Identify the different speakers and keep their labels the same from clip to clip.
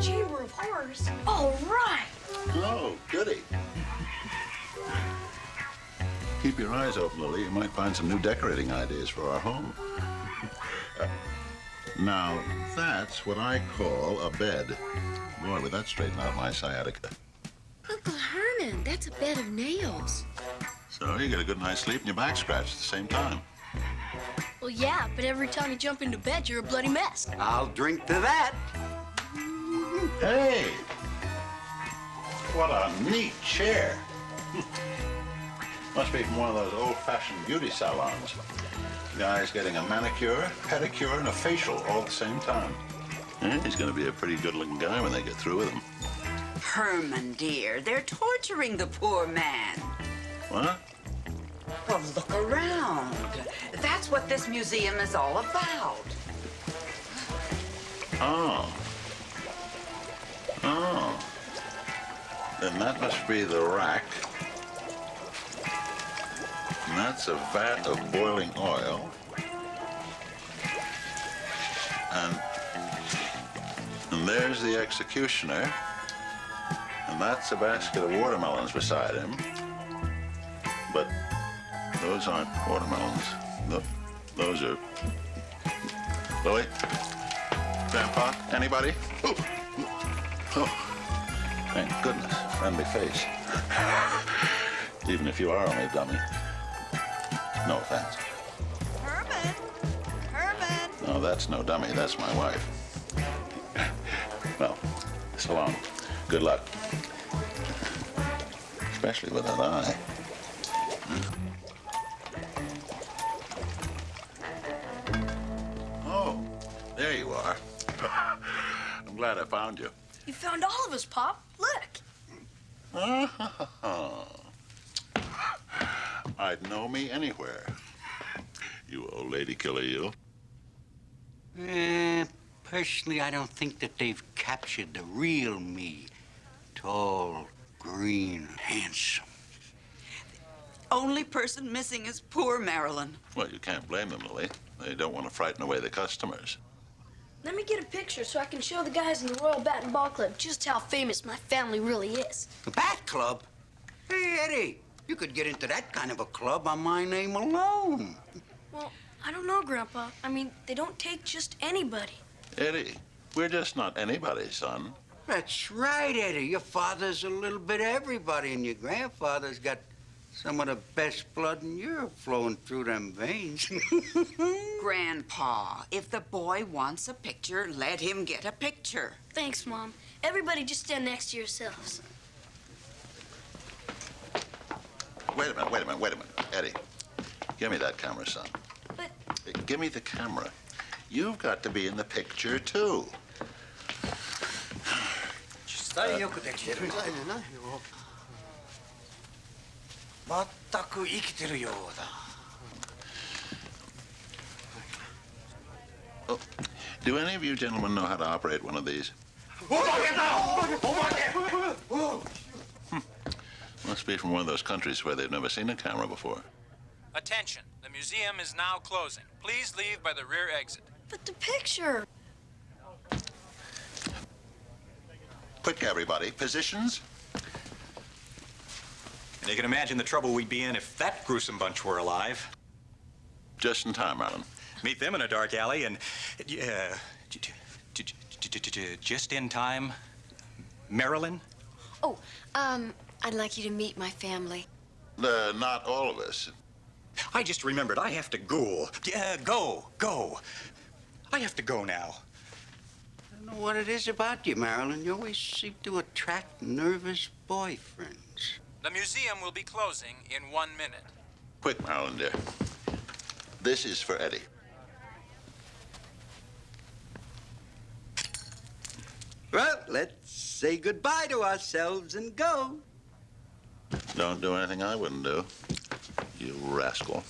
Speaker 1: Chamber of Horrors. All right.
Speaker 2: Oh, goody. Keep your eyes open, Lily. You might find some new decorating ideas for our home. Now, that's what I call a bed. Boy, would that straighten out my sciatica.
Speaker 3: Uncle Herman, that's a bed of nails.
Speaker 2: So you get a good night's sleep and your back scratched at the same time.
Speaker 1: Well, yeah, but every time you jump into bed, you're a bloody mess.
Speaker 4: I'll drink to that.
Speaker 2: Hey! What a neat chair. Must be from one of those old-fashioned beauty salons. Guy's getting a manicure, pedicure, and a facial all at the same time. He's going to be a pretty good-looking guy when they get through with him.
Speaker 5: Herman, dear, they're torturing the poor man.
Speaker 2: What?
Speaker 5: Well, look around. That's what this museum is all about.
Speaker 2: Oh. Oh. Then that must be the rack. And that's a vat of boiling oil. And there's the executioner. And that's a basket of watermelons beside him. But those aren't watermelons. Those are... Lily? Grandpa? Anybody? Oh. Oh. Thank goodness. Friendly face. Even if you are only a dummy. No offense.
Speaker 5: Herman! Herman!
Speaker 2: No, that's no dummy. That's my wife. Well, so long. Good luck. Especially with that eye. Oh, there you are. I'm glad I found you.
Speaker 1: You found all of us, Pop. Look.
Speaker 2: I'd know me anywhere. You old lady killer, you.
Speaker 4: Personally, I don't think that they've captured the real me. Tall, green, handsome.
Speaker 5: Only person missing is poor Marilyn.
Speaker 2: Well, you can't blame them, Lily. They don't want to frighten away the customers.
Speaker 1: Let me get a picture so I can show the guys in the Royal Bat and Ball Club just how famous my family really is.
Speaker 4: The Bat Club? Hey, Eddie, you could get into that kind of a club on my name alone.
Speaker 1: Well, I don't know, Grandpa. I mean, they don't take just anybody.
Speaker 2: Eddie, we're just not anybody, son.
Speaker 4: That's right, Eddie. Your father's a little bit of everybody, and your grandfather's got some of the best blood in Europe flowing through them veins.
Speaker 5: Grandpa, if the boy wants a picture, let him get a picture.
Speaker 1: Thanks, Mom. Everybody just stand next to yourselves.
Speaker 2: Wait a minute. Eddie, give me that camera, son.
Speaker 1: But...
Speaker 2: Give me the camera. You've got to be in the picture, too.
Speaker 6: 実際よくできてる。全く生きてるようだ。
Speaker 2: Oh, do any of you gentlemen know how to operate one of these? Must be from one of those countries where they've never seen a camera before.
Speaker 7: Attention, the museum is now closing. Please leave by the rear exit.
Speaker 1: But the picture...
Speaker 2: Quick, everybody. Positions?
Speaker 8: You can imagine the trouble we'd be in if that gruesome bunch were alive.
Speaker 2: Just in time, Alan.
Speaker 8: Meet them in a dark alley and... just in time. Marilyn?
Speaker 3: Oh, I'd like you to meet my family.
Speaker 2: Not all of us.
Speaker 8: I just remembered. I have to go. Go. I have to go now.
Speaker 4: I don't know what it is about you, Marilyn. You always seem to attract nervous boyfriends.
Speaker 7: The museum will be closing in 1 minute.
Speaker 2: Quick, Marilyn, dear. This is for Eddie.
Speaker 4: Well, let's say goodbye to ourselves and go.
Speaker 2: Don't do anything I wouldn't do, you rascal.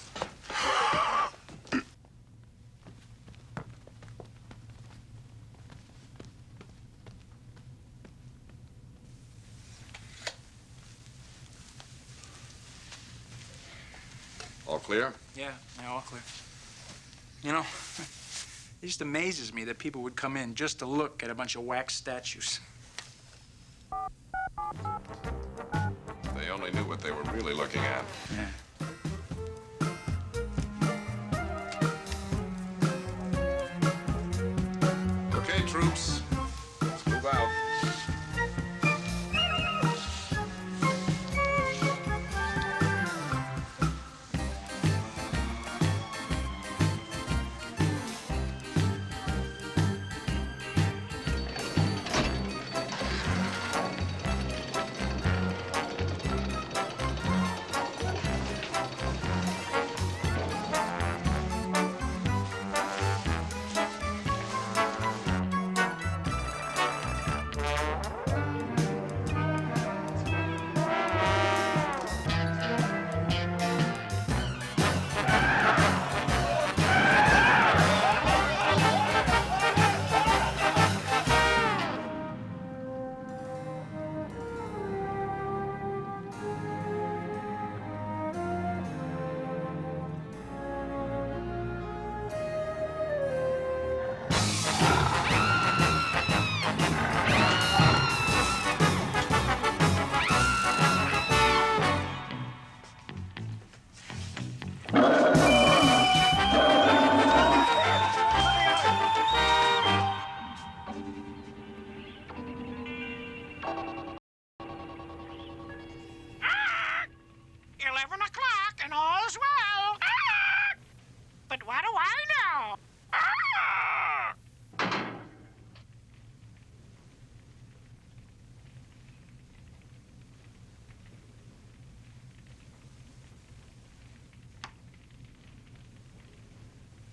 Speaker 9: All clear?
Speaker 7: Yeah, all clear. You know, It just amazes me that people would come in just to look at a bunch of wax statues.
Speaker 9: They only knew what they were really looking at.
Speaker 7: Yeah.
Speaker 9: Okay, troops, let's move out.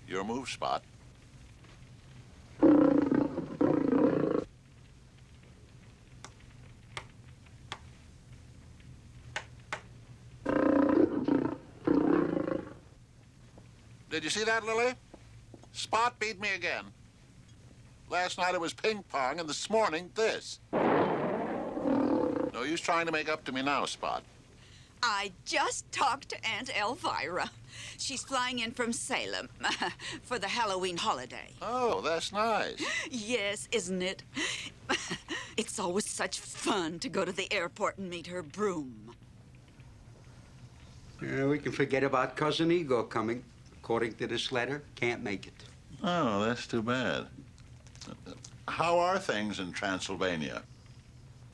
Speaker 2: Your move, Spot. Did you see that, Lily? Spot beat me again. Last night it was ping pong, and this morning, this. No use trying to make up to me now, Spot.
Speaker 5: I just talked to Aunt Elvira. She's flying in from Salem for the Halloween holiday.
Speaker 2: Oh, that's nice.
Speaker 5: Yes, isn't it? It's always such fun to go to the airport and meet her broom.
Speaker 4: We can forget about Cousin Igor coming. According to this letter, can't make it.
Speaker 2: Oh, that's too bad. How are things in Transylvania?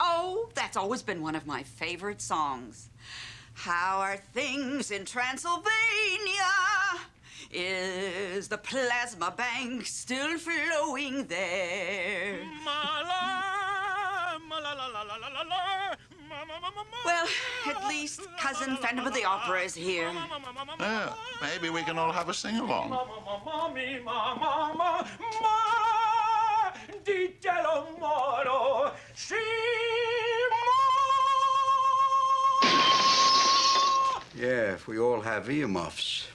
Speaker 5: Oh, that's always been one of my favorite songs. How are things in Transylvania? Is the plasma bank still flowing there? Well, at least Cousin Phantom of the Opera is here.
Speaker 2: Yeah, maybe we can all have a sing-along.
Speaker 4: Yeah, if we all have earmuffs.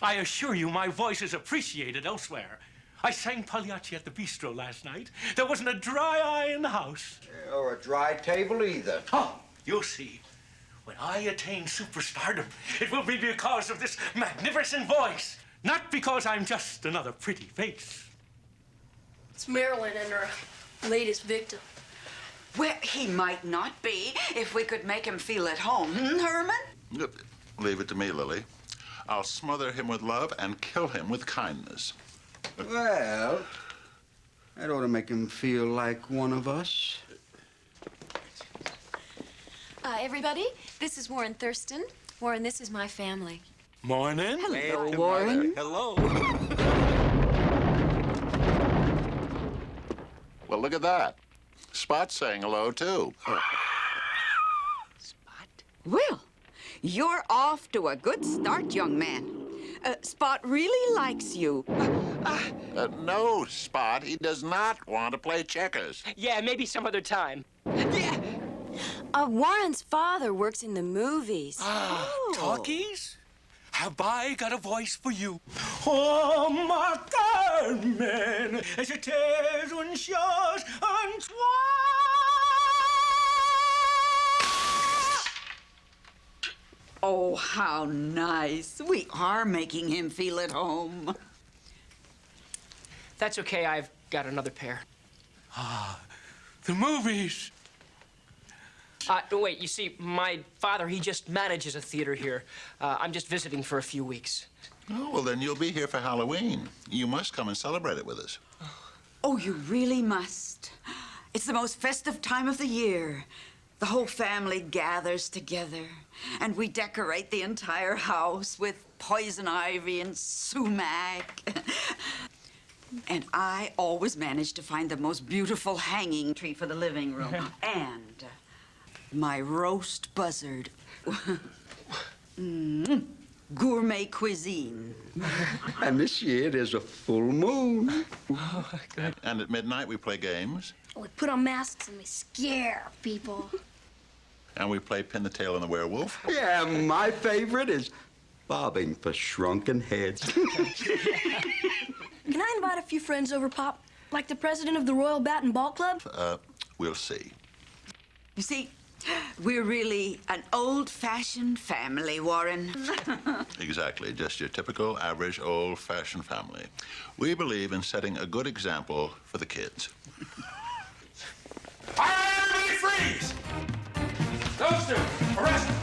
Speaker 10: I assure you my voice is appreciated elsewhere. I sang Pagliacci at the bistro last night. There wasn't a dry eye in the house.
Speaker 4: Or a dry table either.
Speaker 10: Oh, you'll see. When I attain superstardom, it will be because of this magnificent voice, not because I'm just another pretty face.
Speaker 1: It's Marilyn and her latest victim.
Speaker 5: Well, he might not be if we could make him feel at home, Herman?
Speaker 2: Leave it to me, Lily. I'll smother him with love and kill him with kindness.
Speaker 4: Well, that ought to make him feel like one of us.
Speaker 3: Everybody, this is Warren Thurston. Warren, this is my family.
Speaker 10: Morning.
Speaker 5: Hello, Warren.
Speaker 10: Hello.
Speaker 2: Well, look at that. Spot's saying hello, too.
Speaker 5: Spot? Well, you're off to a good start, young man. Spot really likes you.
Speaker 2: No, Spot. He does not want to play checkers.
Speaker 6: Yeah, maybe some other time.
Speaker 5: Yeah.
Speaker 3: Warren's father works in the movies.
Speaker 10: Talkies? Have I got a voice for you? Oh, my Carmen, as it is when shows and
Speaker 5: Oh, how nice. We are making him feel at home.
Speaker 11: That's okay, I've got another pair.
Speaker 10: Ah, the movies.
Speaker 11: Wait, you see, my father, he just manages a theater here. I'm just visiting for a few weeks.
Speaker 2: Oh, well, then you'll be here for Halloween. You must come and celebrate it with us.
Speaker 5: Oh, you really must. It's the most festive time of the year. The whole family gathers together, and we decorate the entire house with poison ivy and sumac. And I always manage to find the most beautiful hanging tree for the living room. And my roast buzzard. Gourmet cuisine.
Speaker 4: And this year there's a full moon.
Speaker 11: Oh, good.
Speaker 2: And at midnight we play games.
Speaker 1: We put on masks and we scare people.
Speaker 2: And we play Pin the Tail on the Werewolf.
Speaker 4: Yeah, my favorite is bobbing for shrunken heads.
Speaker 1: Can I invite a few friends over, Pop? Like the president of the Royal Bat and Ball Club?
Speaker 2: We'll see.
Speaker 5: You see, we're really an old-fashioned family, Warren.
Speaker 2: Exactly, just your typical, average, old-fashioned family. We believe in setting a good example for the kids.
Speaker 7: Fire, everybody freeze! Those two, arrest them!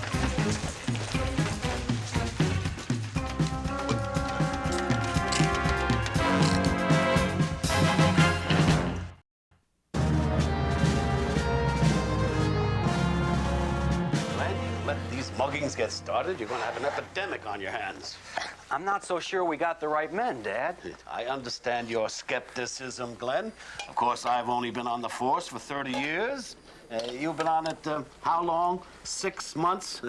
Speaker 12: Let these muggings get started, you're going to have an epidemic on your hands.
Speaker 6: I'm not so sure we got the right men, Dad.
Speaker 12: I understand your skepticism, Glenn. Of course, I've only been on the force for 30 years. You've been on it, how long? 6 months?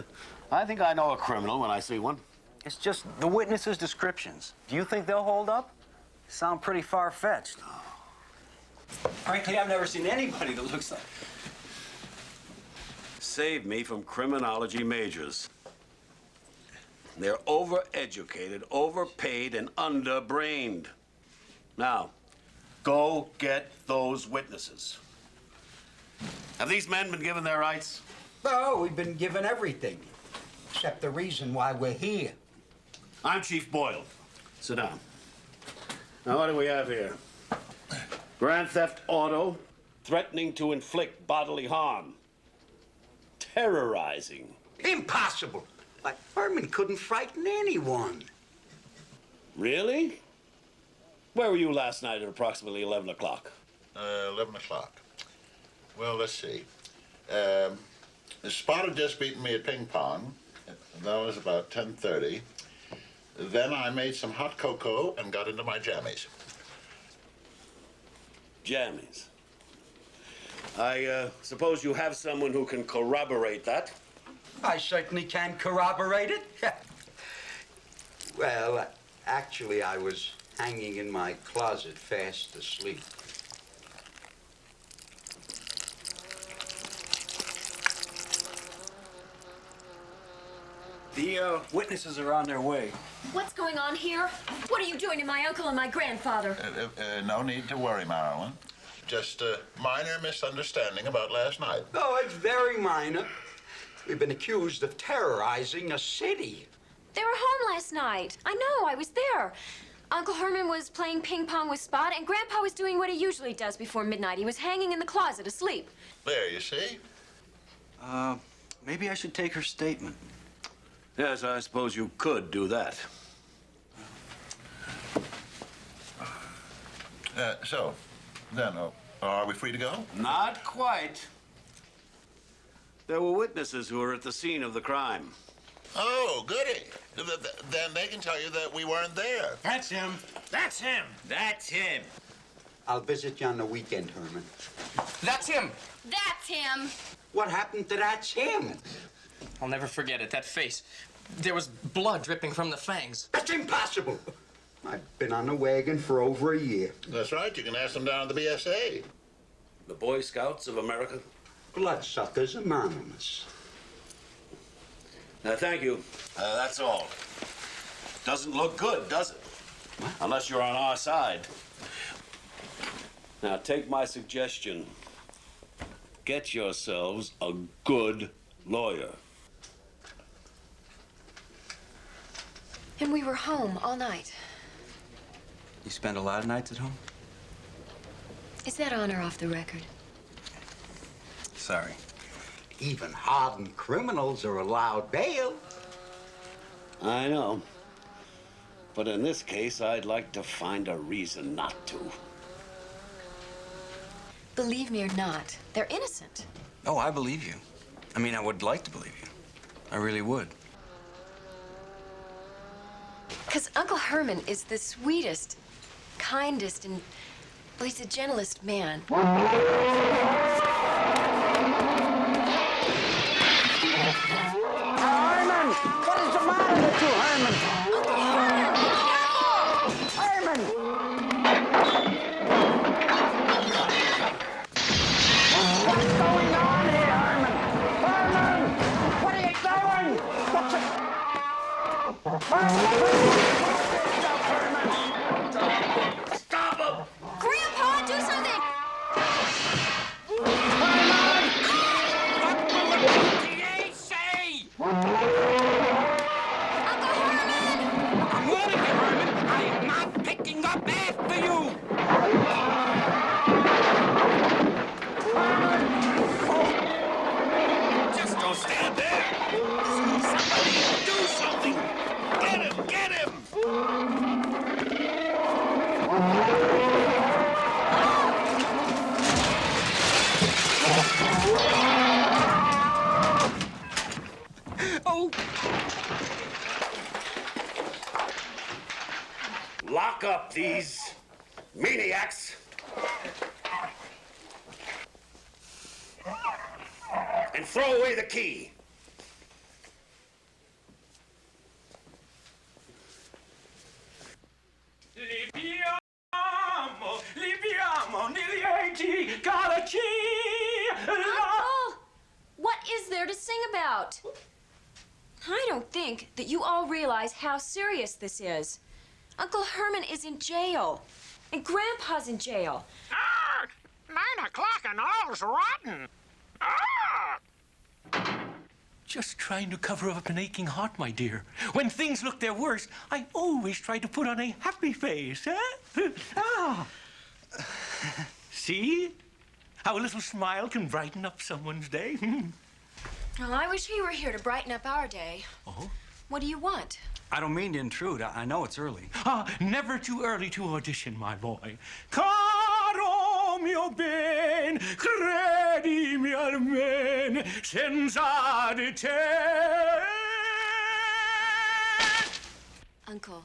Speaker 12: I think I know a criminal when I see one.
Speaker 6: It's just the witnesses' descriptions. Do you think they'll hold up? Sound pretty far-fetched.
Speaker 12: Frankly, I've never seen anybody that looks like... Save me from criminology majors. They're overeducated, overpaid, and underbrained. Now, go get those witnesses. Have these men been given their rights?
Speaker 4: Oh, we've been given everything, except the reason why we're here.
Speaker 12: I'm Chief Boyle. Sit down. Now, what do we have here? Grand theft auto, threatening to inflict bodily harm. Terrorizing.
Speaker 4: Impossible. Like, Herman couldn't frighten anyone.
Speaker 12: Really? Where were you last night at approximately 11 o'clock?
Speaker 2: 11 o'clock. Well, let's see. Spot had just beaten me at ping pong. That was about 10:30. Then I made some hot cocoa and got into my jammies.
Speaker 12: Jammies. I suppose you have someone who can corroborate that?
Speaker 4: I certainly can corroborate it. Well, actually, I was hanging in my closet fast asleep.
Speaker 6: The witnesses are on their way.
Speaker 3: What's going on here? What are you doing to my uncle and my grandfather?
Speaker 2: No need to worry, Marilyn. Just a minor misunderstanding about last night.
Speaker 4: Oh, it's very minor. We've been accused of terrorizing a city.
Speaker 3: They were home last night. I know, I was there. Uncle Herman was playing ping pong with Spot, and Grandpa was doing what he usually does before midnight. He was hanging in the closet asleep.
Speaker 2: There, you see?
Speaker 6: Maybe I should take her statement.
Speaker 12: Yes, I suppose you could do that.
Speaker 2: So, then, are we free to go?
Speaker 12: Not quite. There were witnesses who were at the scene of the crime.
Speaker 2: Oh, goody. Then they can tell you that we weren't there.
Speaker 7: That's him. That's him. That's him.
Speaker 4: I'll visit you on the weekend, Herman.
Speaker 11: That's him.
Speaker 3: That's him.
Speaker 4: What happened to that's him?
Speaker 11: I'll never forget it, that face. There was blood dripping from the fangs.
Speaker 4: That's impossible. I've been on the wagon for over a year.
Speaker 2: That's right. You can ask them down at the BSA.
Speaker 12: The Boy Scouts of America?
Speaker 4: Bloodsuckers Anonymous.
Speaker 12: Thank you. That's all. Doesn't look good, does it? What? Unless you're on our side. Now, take my suggestion. Get yourselves a good lawyer.
Speaker 3: And we were home all night.
Speaker 6: You spend a lot of nights at home?
Speaker 3: Is that on or off the record?
Speaker 4: Sorry. Even hardened criminals are allowed bail.
Speaker 12: I know. But in this case, I'd like to find a reason not to.
Speaker 3: Believe me or not, they're innocent.
Speaker 6: Oh, I believe you. I mean, I would like to believe you. I really would.
Speaker 3: Because Uncle Herman is the sweetest, kindest, and, well, he's the gentlest man.
Speaker 4: Herman! What is the matter with you, Herman?
Speaker 3: Uncle Herman!
Speaker 4: Herman! What's going on here, Herman? Herman! What are you doing? What's it? Herman! Stop him!
Speaker 3: Grandpa, do something!
Speaker 10: What will the PTA say?
Speaker 3: Uncle Herman!
Speaker 10: I'm warning you, Herman. I am not picking up after you. Just don't stand there. Somebody do something. Get him, get him. Oh.
Speaker 12: Lock up these maniacs. And throw away the key.
Speaker 10: Libiamo, nilieti, calaci.
Speaker 3: Uncle! What is there to sing about? I don't think that you all realize how serious this is. Uncle Herman is in jail, and Grandpa's in jail.
Speaker 10: 9 o'clock and all's rotten. Just trying to cover up an aching heart, my dear. When things look their worst, I always try to put on a happy face, eh? See? How a little smile can brighten up someone's day.
Speaker 3: Well, I wish he were here to brighten up our day.
Speaker 10: Oh?
Speaker 3: What do you want?
Speaker 6: I don't mean to intrude. I know it's early.
Speaker 10: Never too early to audition, my boy. Caro mio ben, credimi almen, senza di te.
Speaker 3: Uncle,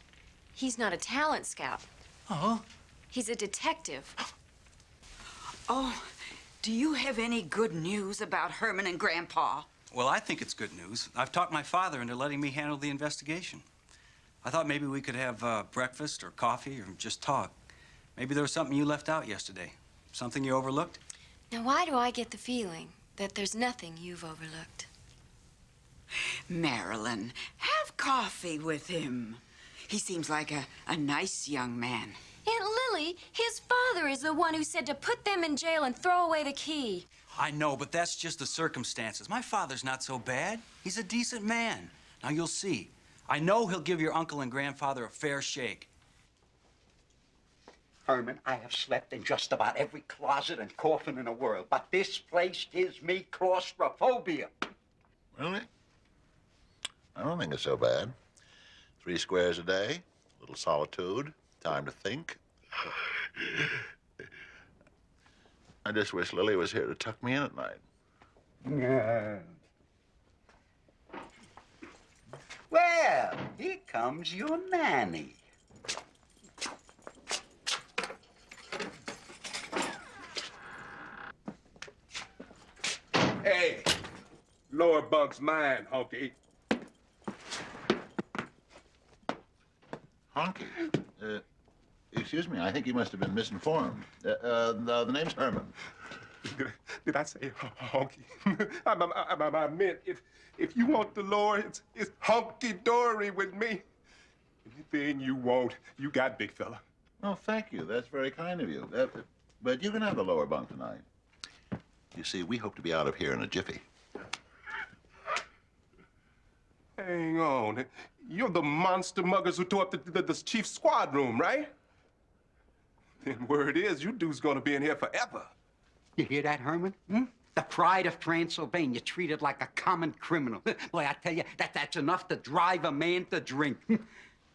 Speaker 3: he's not a talent scout.
Speaker 10: Oh?
Speaker 3: He's a detective.
Speaker 5: Oh, do you have any good news about Herman and Grandpa?
Speaker 6: Well, I think it's good news. I've talked my father into letting me handle the investigation. I thought maybe we could have breakfast or coffee or just talk. Maybe there was something you left out yesterday. Something you overlooked?
Speaker 3: Now, why do I get the feeling that there's nothing you've overlooked?
Speaker 5: Marilyn, have coffee with him. He seems like a nice young man.
Speaker 3: Aunt Lily, his father is the one who said to put them in jail and throw away the key.
Speaker 6: I know, but that's just the circumstances. My father's not so bad. He's a decent man. Now, you'll see. I know he'll give your uncle and grandfather a fair shake.
Speaker 4: Herman, I have slept in just about every closet and coffin in the world, but this place gives me claustrophobia.
Speaker 2: Really? I don't think it's so bad. 3 squares a day, a little solitude, time to think. I just wish Lily was here to tuck me in at night.
Speaker 4: Yeah. Well, here comes your nanny.
Speaker 13: Hey, lower bunk's mine, Honky.
Speaker 2: Honky? Excuse me, I think you must have been misinformed. The name's Herman.
Speaker 13: Did I say honky? I meant if you want the lower, it's honky-dory with me. Anything you want, you got, big fella.
Speaker 2: Oh, thank you. That's very kind of you. But you can have the lower bunk tonight. You see, we hope to be out of here in a jiffy.
Speaker 13: Hang on. You're the monster muggers who tore up the chief's squad room, right? Then word is, you dude's gonna be in here forever.
Speaker 4: You hear that, Herman? Hmm? The pride of Transylvania, treated like a common criminal. Boy, I tell you, that's enough to drive a man to drink.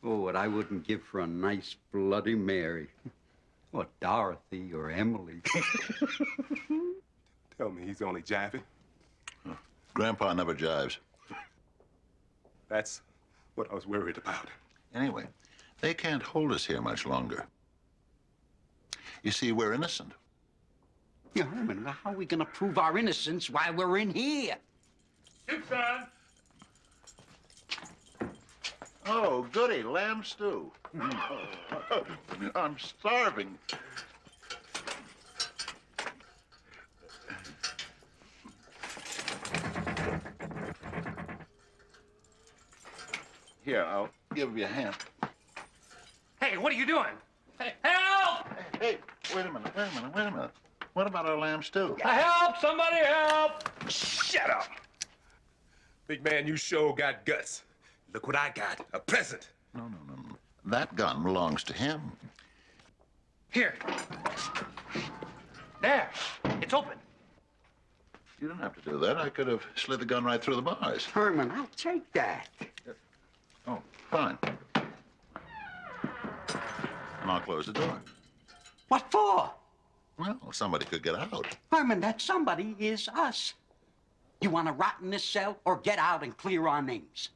Speaker 4: Oh, what I wouldn't give for a nice Bloody Mary. Or Dorothy or Emily.
Speaker 13: Tell me he's only jiving.
Speaker 2: Grandpa never jives.
Speaker 13: That's what I was worried about.
Speaker 2: Anyway, they can't hold us here much longer. You see, we're innocent.
Speaker 4: Yeah, Herman, how are we gonna prove our innocence while we're in here?
Speaker 10: Soup, son.
Speaker 2: Oh, goody, lamb stew. I'm starving. Here, I'll give you a hand.
Speaker 10: Hey, what are you doing? Hey, help!
Speaker 2: Hey, wait a minute. What about our lamb stew?
Speaker 10: Help! Somebody help!
Speaker 13: Shut up! Big man, you sure got guts. Look what I got, a present.
Speaker 2: No. That gun belongs to him.
Speaker 10: Here. There. It's open.
Speaker 2: You didn't have to do that. I could have slid the gun right through the bars.
Speaker 4: Herman, I'll take that.
Speaker 2: Oh, fine. And I'll close the door.
Speaker 4: What for?
Speaker 2: Well, somebody could get out.
Speaker 4: Herman, that somebody is us. You want to rot in this cell or get out and clear our names?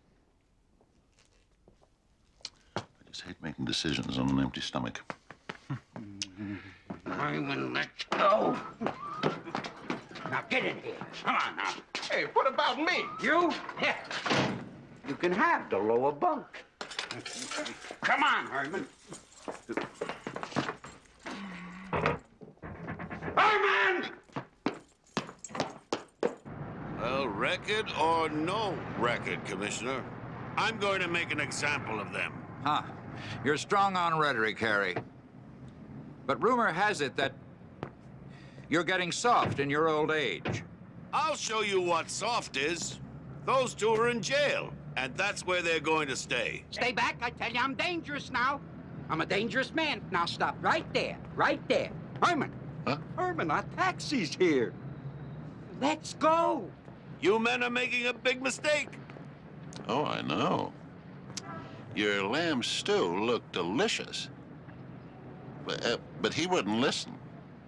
Speaker 2: I just hate making decisions on an empty stomach.
Speaker 4: Herman, let's go. Now get in here. Come on now.
Speaker 13: Hey, what about me?
Speaker 4: You? Yeah. You can have the lower bunk. Come on, Herman. Herman!
Speaker 12: Well, record or no record, Commissioner, I'm going to make an example of them.
Speaker 14: Huh. You're strong on rhetoric, Harry. But rumor has it that you're getting soft in your old age.
Speaker 12: I'll show you what soft is. Those two are in jail, and that's where they're going to stay.
Speaker 4: Stay back. I tell you, I'm dangerous now. I'm a dangerous man. Now stop right there. Right there. Herman.
Speaker 2: Huh?
Speaker 4: Herman, our taxi's here. Let's go.
Speaker 12: You men are making a big mistake.
Speaker 2: Oh, I know. Your lamb stew looked delicious. But he wouldn't listen.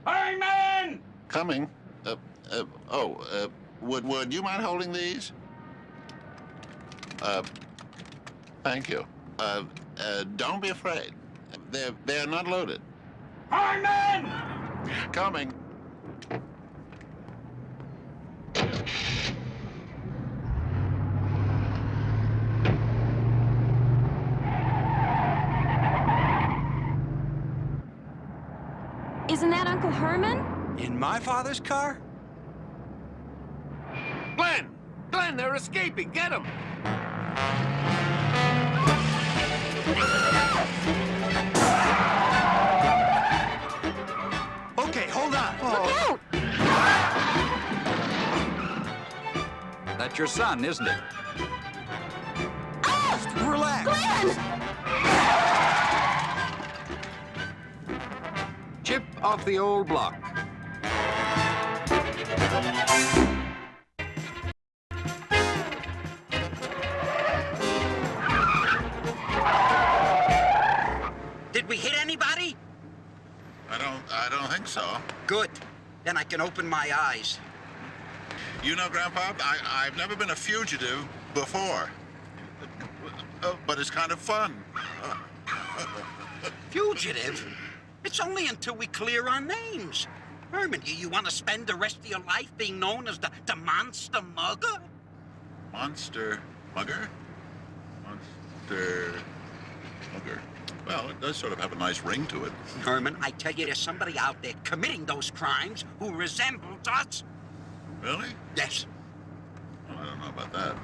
Speaker 10: Herman!
Speaker 2: Coming. Would you mind holding these? Thank you. Don't be afraid. They're not loaded.
Speaker 10: Herman!
Speaker 2: Coming.
Speaker 3: Isn't that Uncle Herman?
Speaker 6: In my father's car?
Speaker 12: Glenn! Glenn, they're escaping. Get them!
Speaker 6: Okay, hold on.
Speaker 3: Look out!
Speaker 14: That's your son, isn't it?
Speaker 3: Ah!
Speaker 6: Just relax.
Speaker 3: Glenn!
Speaker 14: Chip off the old block.
Speaker 4: Did we hit anybody?
Speaker 2: I don't think so.
Speaker 4: Good. Then I can open my eyes.
Speaker 2: You know, Grandpa, I've never been a fugitive before. But it's kind of fun.
Speaker 4: Fugitive? It's only until we clear our names. Herman, you want to spend the rest of your life being known as the Monster Mugger?
Speaker 2: Monster Mugger? Monster Mugger. Well, it does sort of have a nice ring to it.
Speaker 4: Herman, I tell you, there's somebody out there committing those crimes who resembles us.
Speaker 2: Really?
Speaker 4: Yes.
Speaker 2: Well, I don't know about that.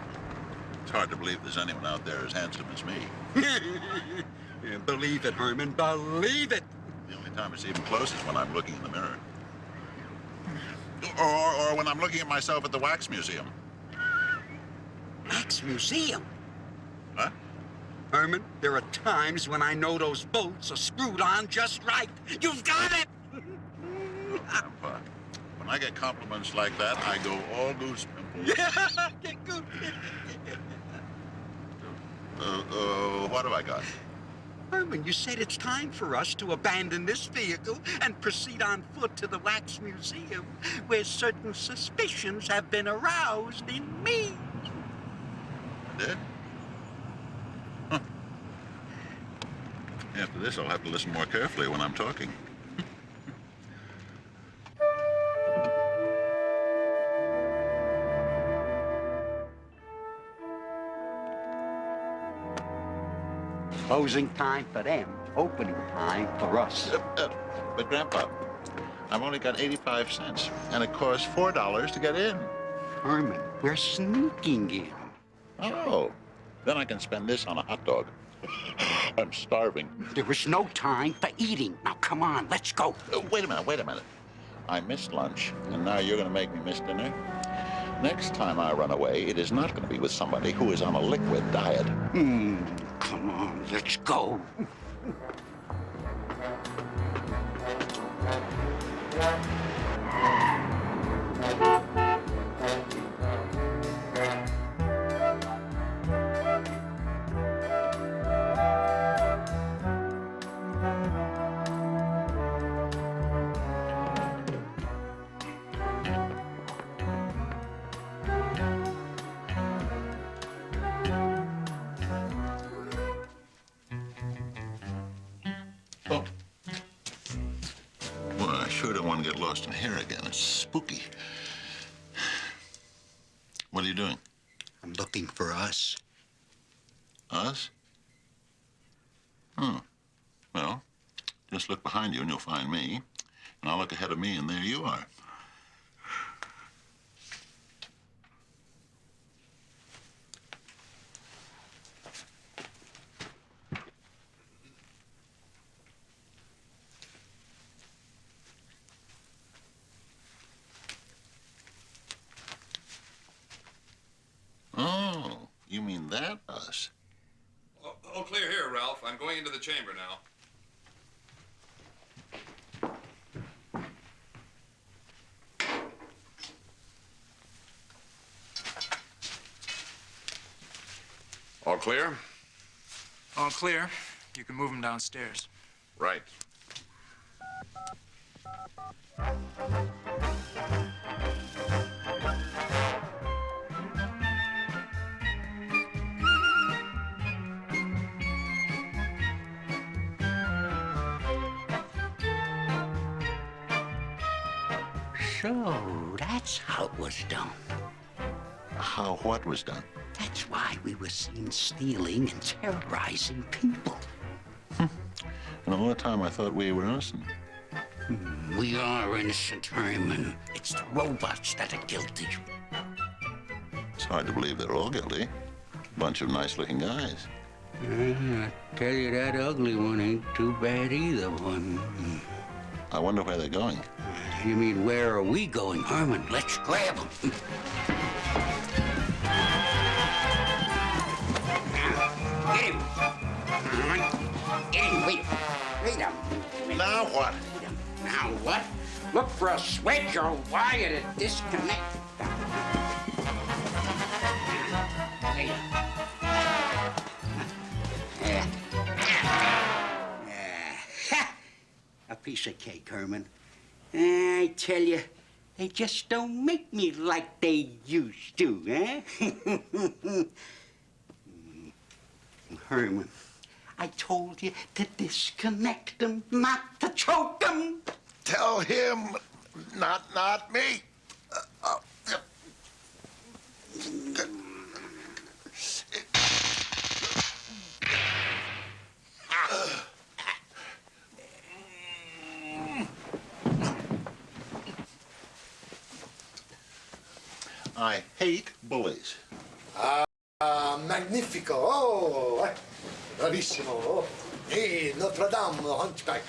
Speaker 2: It's hard to believe there's anyone out there as handsome as me.
Speaker 4: Yeah, believe it, Herman, believe it.
Speaker 2: The only time it's even close is when I'm looking in the mirror. Or when I'm looking at myself at the wax museum.
Speaker 4: Wax museum?
Speaker 2: Huh?
Speaker 4: Herman, there are times when I know those bolts are screwed on just right. You've got it!
Speaker 2: Grandpa, when I get compliments like that, I go all goose pimples.
Speaker 4: Yeah, get good.
Speaker 2: What have I got?
Speaker 4: Herman, you said it's time for us to abandon this vehicle and proceed on foot to the Wax Museum, where certain suspicions have been aroused in me.
Speaker 2: I did? Huh. After this, I'll have to listen more carefully when I'm talking.
Speaker 4: Closing time for them, opening time for us.
Speaker 2: But, Grandpa, I've only got 85 cents, and it costs $4 to get in.
Speaker 4: Herman, we're sneaking in.
Speaker 2: Oh, then I can spend this on a hot dog. I'm starving.
Speaker 4: There is no time for eating. Now, come on, let's go.
Speaker 2: Wait a minute. I missed lunch, and now you're going to make me miss dinner? Next time I run away, it is not going to be with somebody who is on a liquid diet.
Speaker 4: Come on, let's go.
Speaker 2: Oh. Well, I sure don't want to get lost in here again. It's spooky. What are you doing?
Speaker 4: I'm looking for us.
Speaker 2: Us? Oh. Well, just look behind you and you'll find me. And I'll look ahead of me and there you are. Oh, you mean that us?
Speaker 9: All clear here, Ralph. I'm going into the chamber now. All clear?
Speaker 7: All clear. You can move him downstairs.
Speaker 9: Right.
Speaker 4: So, that's how it was done.
Speaker 2: How what was done?
Speaker 4: That's why we were seen stealing and terrorizing people.
Speaker 2: And all the time I thought we were innocent.
Speaker 4: We are innocent, Herman. It's the robots that are guilty.
Speaker 2: It's hard to believe they're all guilty. Bunch of nice-looking guys.
Speaker 4: I tell you, that ugly one ain't too bad either.
Speaker 2: I wonder where they're going.
Speaker 4: You mean, where are we going, Herman? Let's grab them. Get him. Get him. Wait a minute.
Speaker 2: Now what?
Speaker 4: Now what? Look for a switch or wire to disconnect. A piece of cake, Herman. I tell you, they just don't make me like they used to, eh? Herman, I told you to disconnect them, not to choke them.
Speaker 2: Tell him, not me. I hate bullies.
Speaker 15: Magnifico! Oh, bravissimo! E Notre Dame, Hunchback!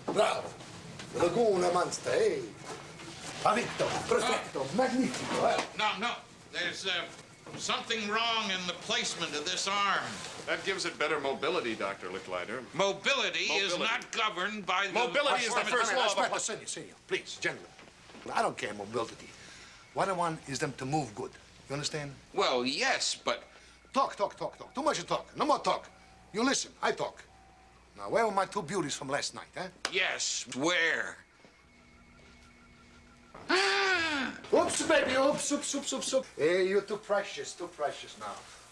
Speaker 15: Bravo! Laguna, Munster! Pavetto! Perfetto! Magnifico!
Speaker 9: No. There's
Speaker 2: Something wrong in the placement of this arm.
Speaker 9: That gives it better mobility, Dr. Licklider.
Speaker 2: Mobility is not governed by the...
Speaker 9: Mobility is the first law of a...
Speaker 15: Senor, please, gentlemen. I don't care mobility. What I want is them to move good. You understand?
Speaker 2: Well, yes, but...
Speaker 15: Talk. Too much talk. No more talk. You listen, I talk. Now, where were my two beauties from last night, huh?
Speaker 2: Yes, where?
Speaker 15: Oops, baby, oops. Hey, you're too precious now.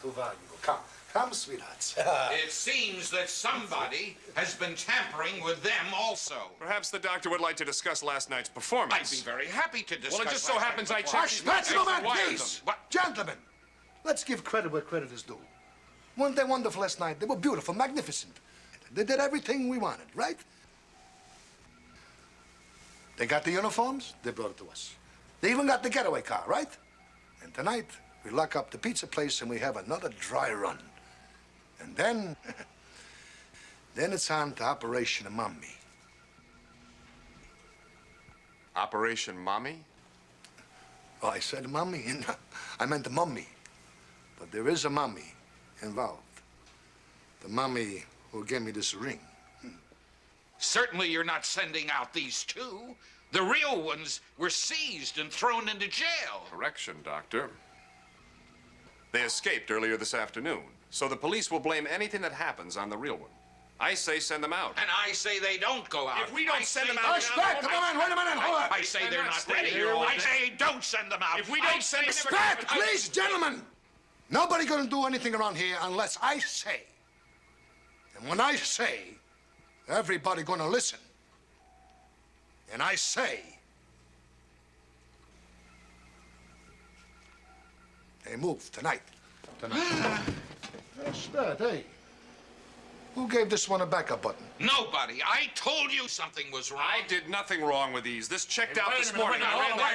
Speaker 15: Too valuable. Come, sweethearts.
Speaker 2: It seems that somebody has been tampering with them also.
Speaker 9: Perhaps the doctor would like to discuss last night's performance.
Speaker 2: I'd be very happy to discuss.
Speaker 9: Well, it just so happens I checked.
Speaker 15: That's no man, please. Gentlemen, let's give credit where credit is due. Weren't they wonderful last night? They were beautiful, magnificent. They did everything we wanted, right? They got the uniforms, they brought it to us. They even got the getaway car, right? And tonight, we lock up the pizza place and we have another dry run. And then, then it's on to Operation Mommy.
Speaker 9: Operation Mommy?
Speaker 15: Oh, I said mommy. I meant the mummy. But there is a mummy involved. The mummy who gave me this ring.
Speaker 2: Certainly you're not sending out these two. The real ones were seized and thrown into jail.
Speaker 9: Correction, Doctor. They escaped earlier this afternoon, so the police will blame anything that happens on the real one. I say send them out.
Speaker 2: And I say they don't go out.
Speaker 9: If we don't send them out...
Speaker 15: Respect! Come on, wait a minute, hold on.
Speaker 2: I say they're not ready. I say don't send them out.
Speaker 9: If we don't send them...
Speaker 15: Respect, please, gentlemen! Nobody gonna do anything around here unless I say. And when I say, everybody gonna listen. And I say, they move tonight. That's that, hey. Who gave this one a backup button?
Speaker 2: Nobody. I told you something was wrong.
Speaker 9: I did nothing wrong with these. This checked out this morning.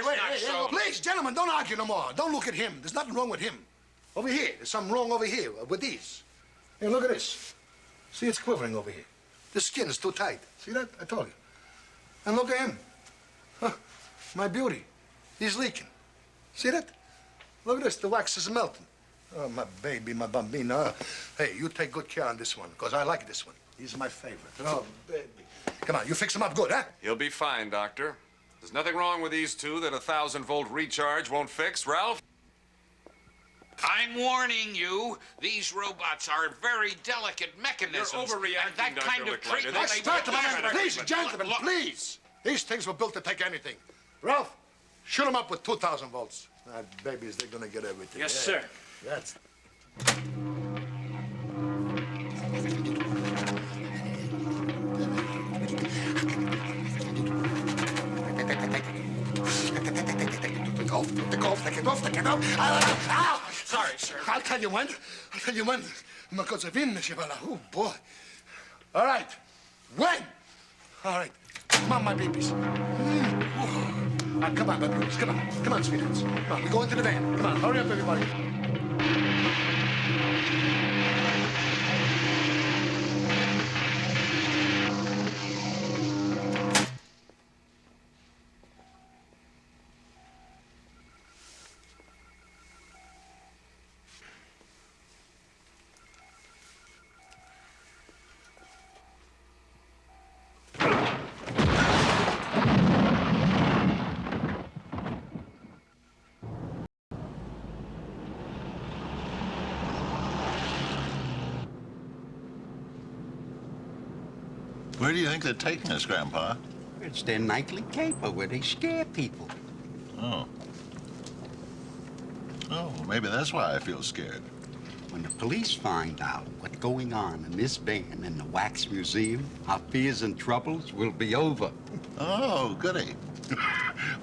Speaker 15: Wait. Please, gentlemen, don't argue no more. Don't look at him. There's nothing wrong with him. Over here, there's something wrong over here with these. Hey, look at this. See, it's quivering over here. The skin is too tight. See that? I told you. And look at him. Huh. My beauty. He's leaking. See that? Look at this. The wax is melting. Oh, my baby, my bambina. Hey, you take good care on this one, because I like this one. He's my favorite. Oh, baby. Come on, you fix him up good, huh?
Speaker 9: He'll be fine, Doctor. There's nothing wrong with these two that a 1,000-volt recharge won't fix, Ralph.
Speaker 2: I'm warning you, these robots are very delicate mechanisms.
Speaker 9: You're overreacting,
Speaker 2: and that kind of treatment...
Speaker 15: Please, gentlemen, please. These things were built to take anything. Ralph, shoot them up with 2,000 volts. Babies, they're gonna get everything.
Speaker 11: Yes, sir.
Speaker 15: That's... Take it off.
Speaker 2: Sorry, sir.
Speaker 15: I'll tell you when. Because of him, oh, boy. All right. When? All right. Come on, my babies. Come on, babies. Come on, sweethearts. Come on, we go into the van. Come on, hurry up, everybody.
Speaker 2: Where do you think they're taking us, Grandpa?
Speaker 4: It's their nightly caper where they scare people.
Speaker 2: Oh. Oh, maybe that's why I feel scared.
Speaker 4: When the police find out what's going on in this van in the Wax Museum, our fears and troubles will be over.
Speaker 2: Oh, goody.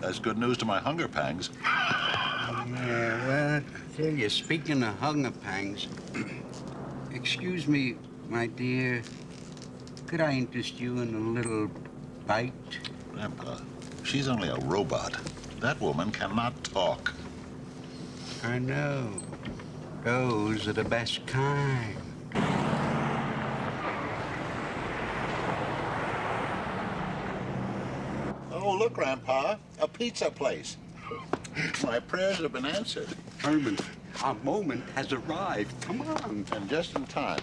Speaker 2: That's good news to my hunger pangs.
Speaker 4: Yeah, well, I tell you, speaking of hunger pangs, excuse me, my dear, could I interest you in a little bite?
Speaker 2: Grandpa, she's only a robot. That woman cannot talk.
Speaker 4: I know. Those are the best kind.
Speaker 2: Oh, look, Grandpa, a pizza place. My prayers have been answered.
Speaker 4: Herman, Our moment has arrived. Come on.
Speaker 2: And just in time.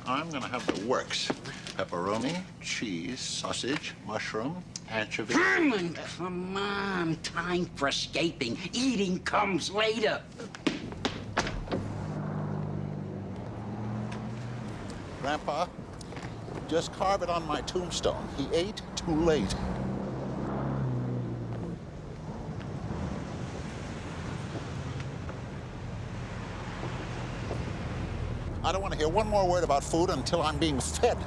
Speaker 2: I'm gonna have the works. Pepperoni, cheese, sausage, mushroom, anchovy.
Speaker 4: Herman, come on. Time for escaping. Eating comes later.
Speaker 2: Grandpa, just carve it on my tombstone. He ate too late. I don't want to hear one more word about food until I'm being fed.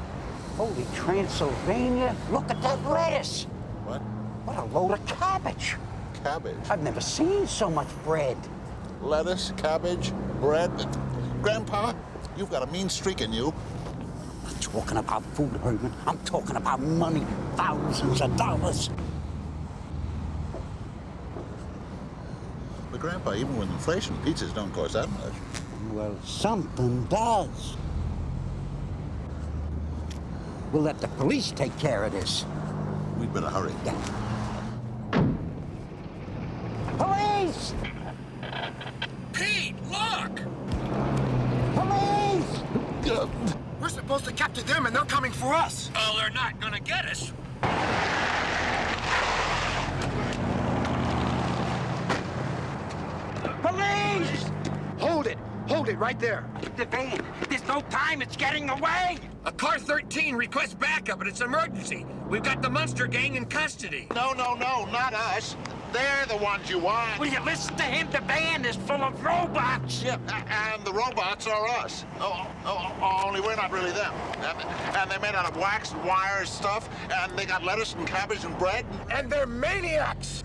Speaker 4: Holy Transylvania, look at that lettuce.
Speaker 2: What?
Speaker 4: What a load of cabbage.
Speaker 2: Cabbage?
Speaker 4: I've never seen so much bread.
Speaker 2: Lettuce, cabbage, bread. Grandpa, you've got a mean streak in you.
Speaker 4: I'm not talking about food, Herman. I'm talking about money, thousands of dollars.
Speaker 2: But Grandpa, even with inflation, pizzas don't cost that much.
Speaker 4: Well, something does. We'll let the police take care of this.
Speaker 2: We'd better hurry.
Speaker 4: Police!
Speaker 10: Pete, look!
Speaker 4: Police!
Speaker 15: We're supposed to capture them, and they're coming for us.
Speaker 10: Oh, they're not gonna get us.
Speaker 4: Police!
Speaker 15: Hold it. Hold it right there.
Speaker 4: The van. There's no time. It's getting away.
Speaker 10: A car 13 requests backup, and it's emergency. We've got the Munster gang in custody.
Speaker 2: No, not us. They're the ones you want.
Speaker 4: Will you listen to him? The van is full of robots.
Speaker 2: Yeah, and the robots are us. Only we're not really them. And they're made out of wax and wire stuff, and they got lettuce and cabbage and bread.
Speaker 10: And they're maniacs.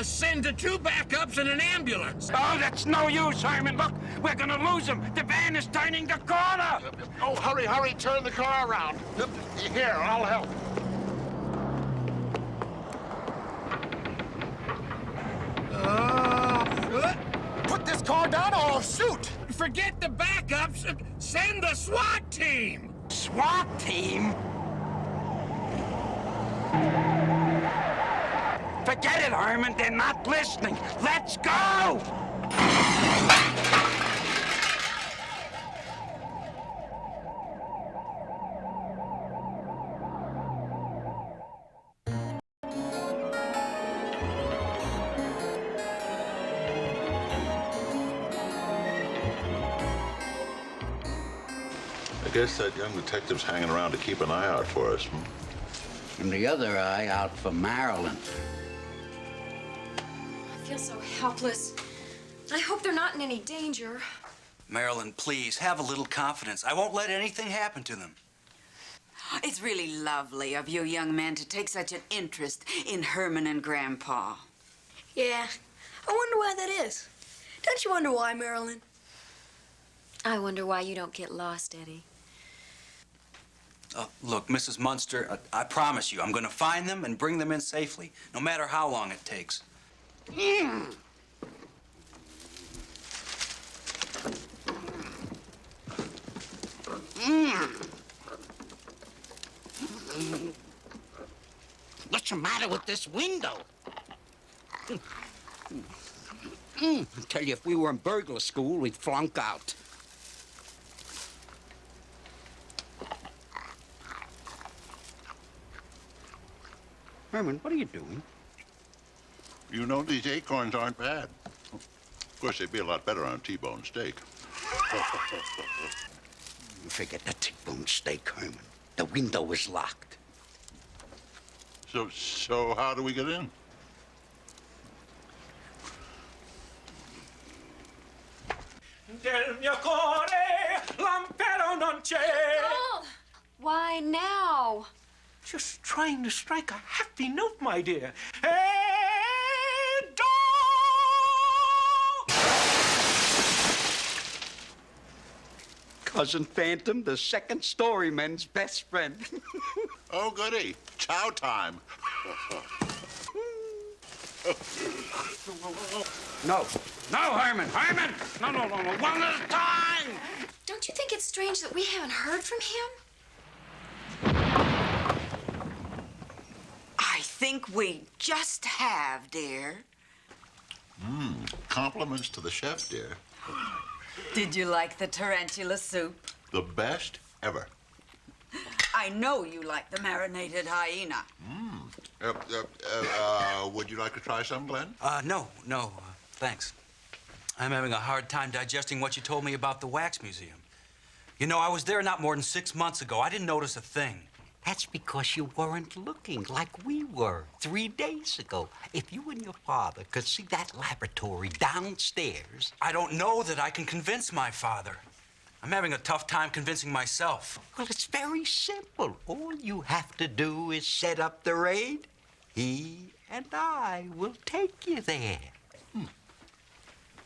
Speaker 10: Send to 2 backups and an ambulance.
Speaker 4: Oh, that's no use, Herman. Look, we're gonna lose him. The van is turning the corner.
Speaker 2: Oh, hurry, turn the car around. Here, I'll help.
Speaker 15: Put this car down or I'll shoot.
Speaker 10: Forget the backups. Send the SWAT team.
Speaker 4: SWAT team? Forget it, Herman. They're not listening. Let's go!
Speaker 2: I guess that young detective's hanging around to keep an eye out for us.
Speaker 4: And the other eye out for Marilyn.
Speaker 3: I feel so helpless. I hope they're not in any danger.
Speaker 6: Marilyn, please, have a little confidence. I won't let anything happen to them.
Speaker 5: It's really lovely of you young men to take such an interest in Herman and Grandpa.
Speaker 1: Yeah, I wonder why that is. Don't you wonder why, Marilyn?
Speaker 3: I wonder why you don't get lost, Eddie.
Speaker 6: Look, Mrs. Munster, I promise you, I'm going to find them and bring them in safely, no matter how long it takes.
Speaker 4: What's the matter with this window? I tell you, if we were in burglar school, we'd flunk out. Herman, what are you doing?
Speaker 2: You know, these acorns aren't bad. Of course, they'd be a lot better on a T-bone steak.
Speaker 4: Forget the T-bone steak, Herman. The window is locked.
Speaker 2: So how do we get in?
Speaker 10: Del mio cuore, l'impero non c'è.
Speaker 3: Oh, why now?
Speaker 10: Just trying to strike a happy note, my dear.
Speaker 4: Cousin Phantom, the second storyman's best friend.
Speaker 2: Oh, goody. Chow time.
Speaker 4: No, Herman, Herman! No, one at a time!
Speaker 3: Don't you think it's strange that we haven't heard from him?
Speaker 5: I think we just have, dear.
Speaker 2: Compliments to the chef, dear.
Speaker 5: Did you like the tarantula soup?
Speaker 2: The best ever.
Speaker 5: I know you like the marinated hyena.
Speaker 2: Would you like to try some, Glenn?
Speaker 6: No, thanks. I'm having a hard time digesting what you told me about the wax museum. You know, I was there not more than 6 months ago. I didn't notice a thing.
Speaker 4: That's because you weren't looking like we were 3 days ago. If you and your father could see that laboratory downstairs...
Speaker 6: I don't know that I can convince my father. I'm having a tough time convincing myself.
Speaker 4: Well, it's very simple. All you have to do is set up the raid. He and I will take you there.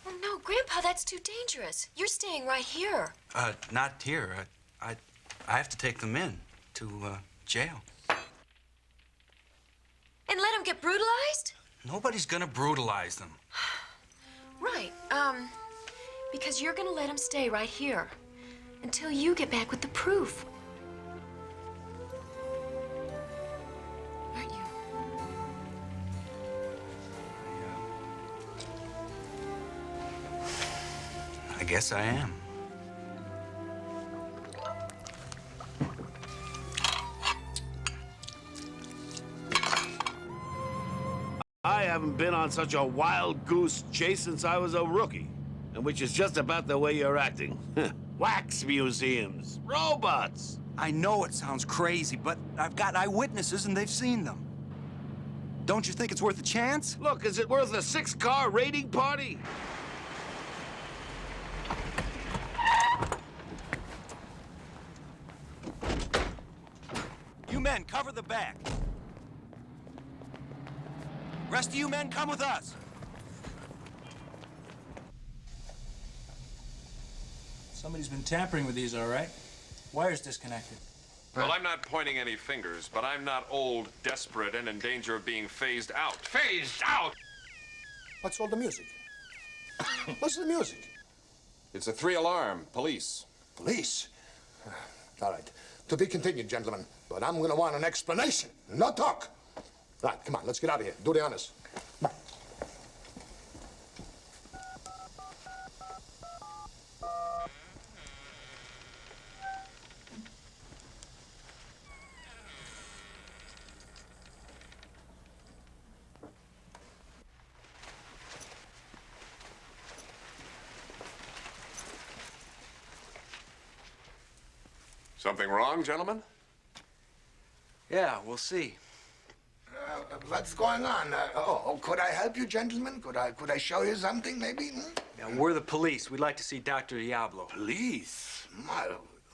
Speaker 3: Oh, no, Grandpa, that's too dangerous. You're staying right here.
Speaker 6: Not here. I have to take them in to, jail.
Speaker 3: And let him get brutalized?
Speaker 6: Nobody's gonna brutalize them.
Speaker 3: Right, because you're gonna let him stay right here until you get back with the proof. Aren't you?
Speaker 6: I guess I am.
Speaker 12: I haven't been on such a wild goose chase since I was a rookie, and which is just about the way you're acting. Wax museums, robots.
Speaker 6: I know it sounds crazy, but I've got eyewitnesses and they've seen them. Don't you think it's worth a chance?
Speaker 12: Look, is it worth a 6-car raiding party?
Speaker 6: You men, cover the back. Rest of you men, come with us.
Speaker 7: Somebody's been tampering with these, all right. Wire's disconnected.
Speaker 9: Well, I'm not pointing any fingers, but I'm not old, desperate, and in danger of being phased out. Phased out!
Speaker 15: What's all the music? What's the music?
Speaker 9: It's a 3-alarm. Police.
Speaker 15: Police? All right. To be continued, gentlemen. But I'm going to want an explanation, not talk. Right, come on, let's get out of here. Do the honors. Come on.
Speaker 9: Something wrong, gentlemen?
Speaker 6: Yeah, we'll see.
Speaker 15: What's going on? Could I help you, gentlemen? Could I show you something, maybe?
Speaker 6: Yeah, we're the police. We'd like to see Dr. Diablo.
Speaker 15: Police?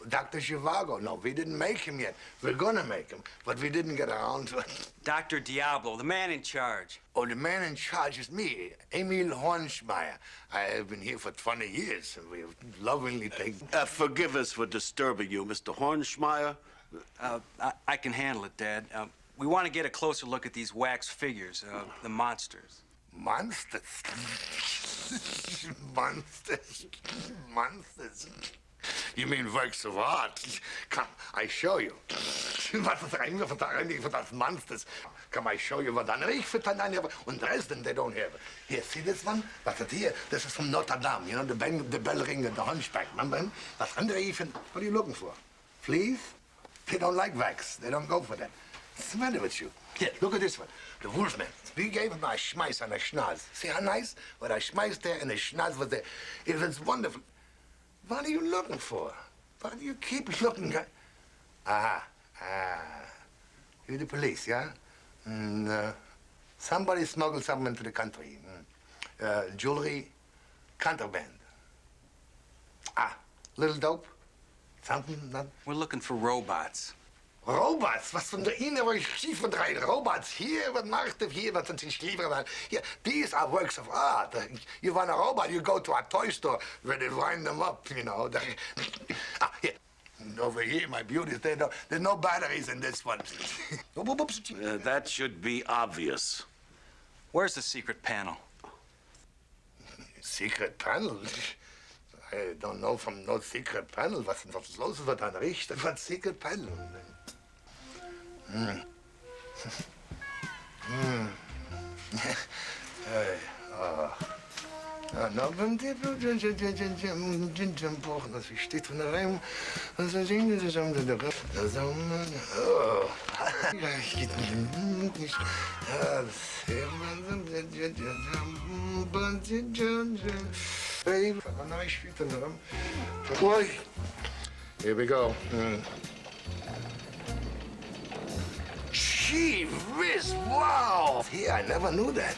Speaker 15: Dr. Zhivago. No, we didn't make him yet. We're gonna make him, but we didn't get around to it.
Speaker 6: Dr. Diablo, the man in charge.
Speaker 15: Oh, the man in charge is me, Emil Hornschmeyer. I have been here for 20 years, and we have lovingly taken...
Speaker 12: Forgive us for disturbing you, Mr. Hornschmeyer.
Speaker 6: I can handle it, Dad. We want to get a closer look at these wax figures, the monsters.
Speaker 15: Monsters? Monsters? Monsters? You mean works of art? Come, I show you. Was ist eigentlich für das Monsters? Come, I show you what I for Tanania and Dresden they don't have. Here, see this one? What's it here? This is from Notre Dame, you know, the bell ring and the hunchback, remember him? Das andere even, what are you looking for? Fleas? They don't like wax. They don't go for that. What's the matter with you? Here, look at this one. The Wolfman. We gave him a schmeiß on a schnaz. See how nice? What I schmeiß there and the schnaz was there. It was wonderful. What are you looking for? Why do you keep looking at... You're the police, yeah? Somebody smuggled something into the country. Jewelry, contraband. Little dope? Something? Nothing?
Speaker 6: We're looking for robots.
Speaker 15: Robots? Was von der inneren Schieferdrein? Robots? Here, what macht it? Here, what sind die Schieferdrein? Here, these are works of art. You want a robot, you go to a toy store where they wind them up, you know. Here. Over here, my beauties, there's no batteries in this one.
Speaker 12: That should be obvious.
Speaker 6: Where's the secret panel?
Speaker 15: Secret panel? I don't know from no secret panel. Was los ist, was dann riecht? Was secret panel? steht von der Reim. Here we go. Gee whiz, wow! Here, I never knew that.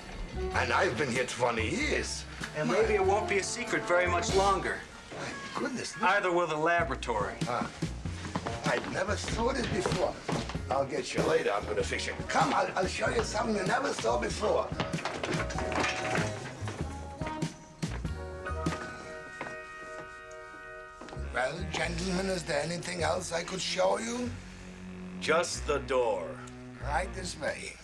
Speaker 15: And I've been here 20 years.
Speaker 6: And maybe it won't be a secret very much longer.
Speaker 15: My goodness.
Speaker 6: Either will the laboratory.
Speaker 15: I never saw this before. I'll get you later. I'm gonna fix it. Come, I'll show you something you never saw before. Well, gentlemen, is there anything else I could show you?
Speaker 8: Just the door.
Speaker 15: Right this way.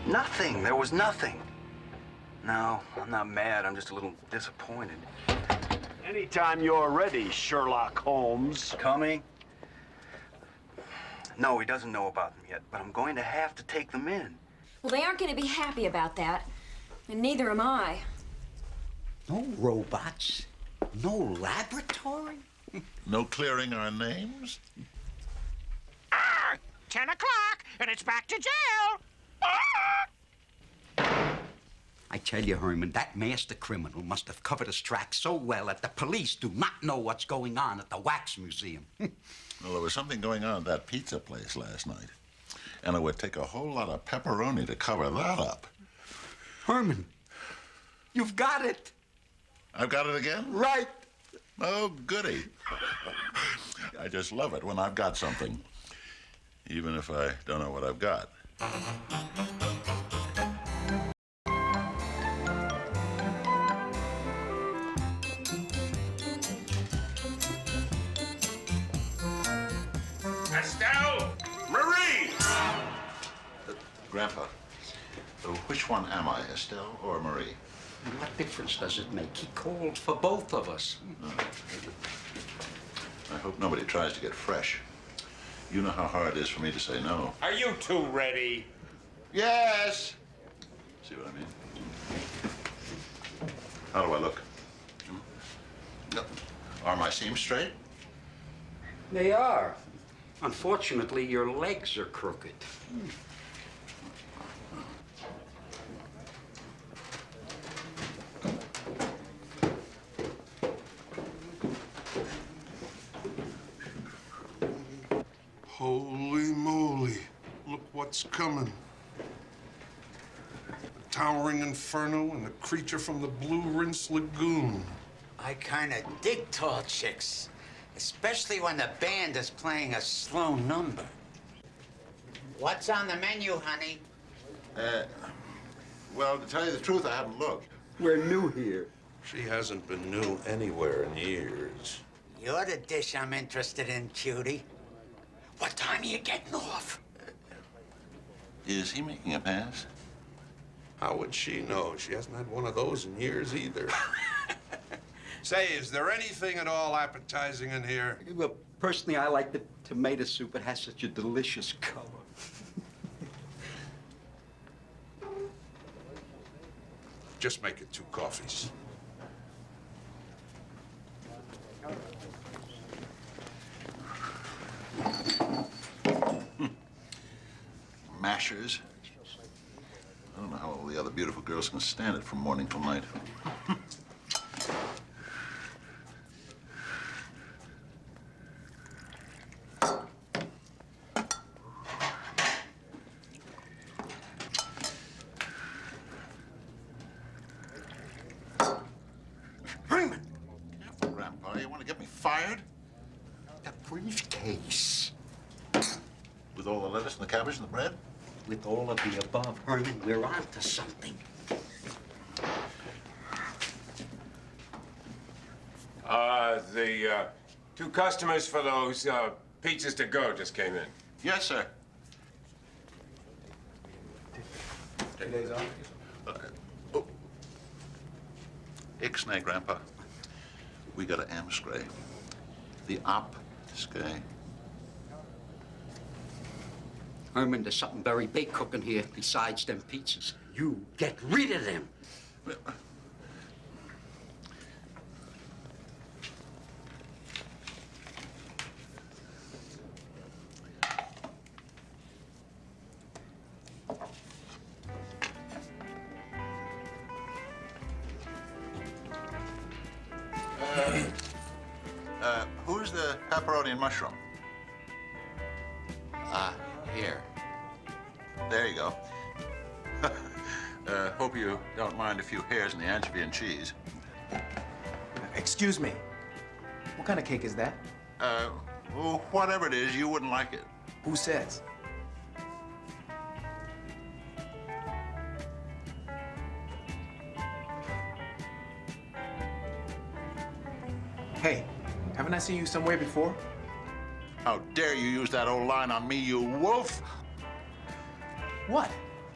Speaker 6: Nothing. There was nothing. No, I'm not mad. I'm just a little disappointed.
Speaker 12: Anytime you're ready, Sherlock Holmes.
Speaker 6: Coming? No, he doesn't know about them yet, but I'm going to have to take them in.
Speaker 3: Well, they aren't going to be happy about that, and neither am I.
Speaker 4: No robots, no laboratory.
Speaker 2: No clearing our names?
Speaker 10: 10 o'clock, and it's back to jail.
Speaker 4: I tell you, Herman, that master criminal must have covered his tracks so well that the police do not know what's going on at the Wax Museum.
Speaker 2: Well, there was something going on at that pizza place last night. And it would take a whole lot of pepperoni to cover that up.
Speaker 4: Herman, you've got it.
Speaker 2: I've got it again?
Speaker 4: Right.
Speaker 2: Oh, goody. I just love it when I've got something, even if I don't know what I've got.
Speaker 10: Estelle! Marie!
Speaker 2: Grandpa, which one am I, Estelle or Marie?
Speaker 4: What difference does it make? He called for both of us.
Speaker 2: I hope nobody tries to get fresh. You know how hard it is for me to say no.
Speaker 10: Are you two ready?
Speaker 2: Yes! See what I mean? How do I look? No. Are my seams straight?
Speaker 4: They are. Unfortunately, your legs are crooked.
Speaker 16: Holy moly, look what's coming. A towering inferno and a creature from the Blue Rinse Lagoon.
Speaker 4: I kind of dig tall chicks, especially when the band is playing a slow number. What's on the menu, honey?
Speaker 2: Well, to tell you the truth, I haven't looked.
Speaker 4: We're new here.
Speaker 16: She hasn't been new anywhere in years.
Speaker 4: You're the dish I'm interested in, cutie. What time are you getting off?
Speaker 2: Is he making a pass?
Speaker 16: How would she know? She hasn't had one of those in years either. Say, is there anything at all appetizing in here?
Speaker 4: Well, personally, I like the tomato soup. It has such a delicious color.
Speaker 16: Just make it 2 coffees.
Speaker 2: Mashers. I don't know how all the other beautiful girls can stand it from morning till night.
Speaker 4: Herman!
Speaker 2: Careful, Grandpa. You want to get me fired?
Speaker 4: The briefcase.
Speaker 2: With all the lettuce and the cabbage and the bread?
Speaker 4: With all of the above, Herman, we're on to something.
Speaker 17: The 2 customers for those pizzas to go just came in.
Speaker 2: Yes, sir.
Speaker 17: 10 days off?
Speaker 2: Okay. Oh. Ixnay, Grandpa. We got to amscray. The op skay.
Speaker 4: Herman, there's something very big cooking here besides them pizzas. You get rid of them.
Speaker 2: Who's the pepperoni and mushroom? Here. There you go. Hope you don't mind a few hairs in the anchovy and cheese.
Speaker 18: Excuse me. What kind of cake is that?
Speaker 2: Well, whatever it is, you wouldn't like it.
Speaker 18: Who says? Hey, haven't I seen you somewhere before?
Speaker 2: How dare you use that old line on me, you wolf?
Speaker 18: What?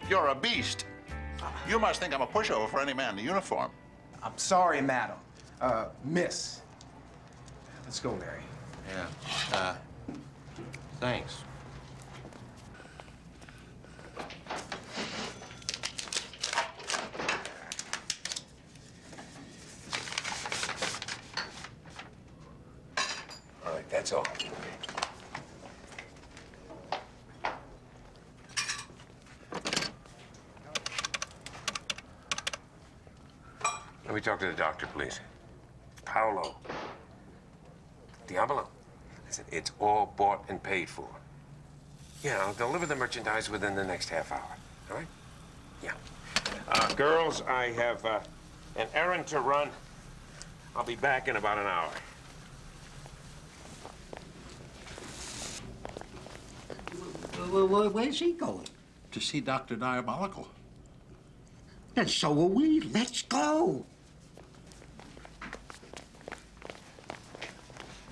Speaker 2: You're a beast. You must think I'm a pushover for any man in uniform.
Speaker 18: I'm sorry, madam. Miss. Let's go, Larry.
Speaker 8: Yeah. Thanks.
Speaker 18: All right, that's all.
Speaker 17: Let me talk to the doctor, please. Paolo. Diablo. Listen, it's all bought and paid for. Yeah, I'll deliver the merchandise within the next half hour. All right? Yeah. Girls, I have an errand to run. I'll be back in about an hour.
Speaker 4: Where's he going?
Speaker 2: To see Dr. Diabolical.
Speaker 4: And so are we. Let's go.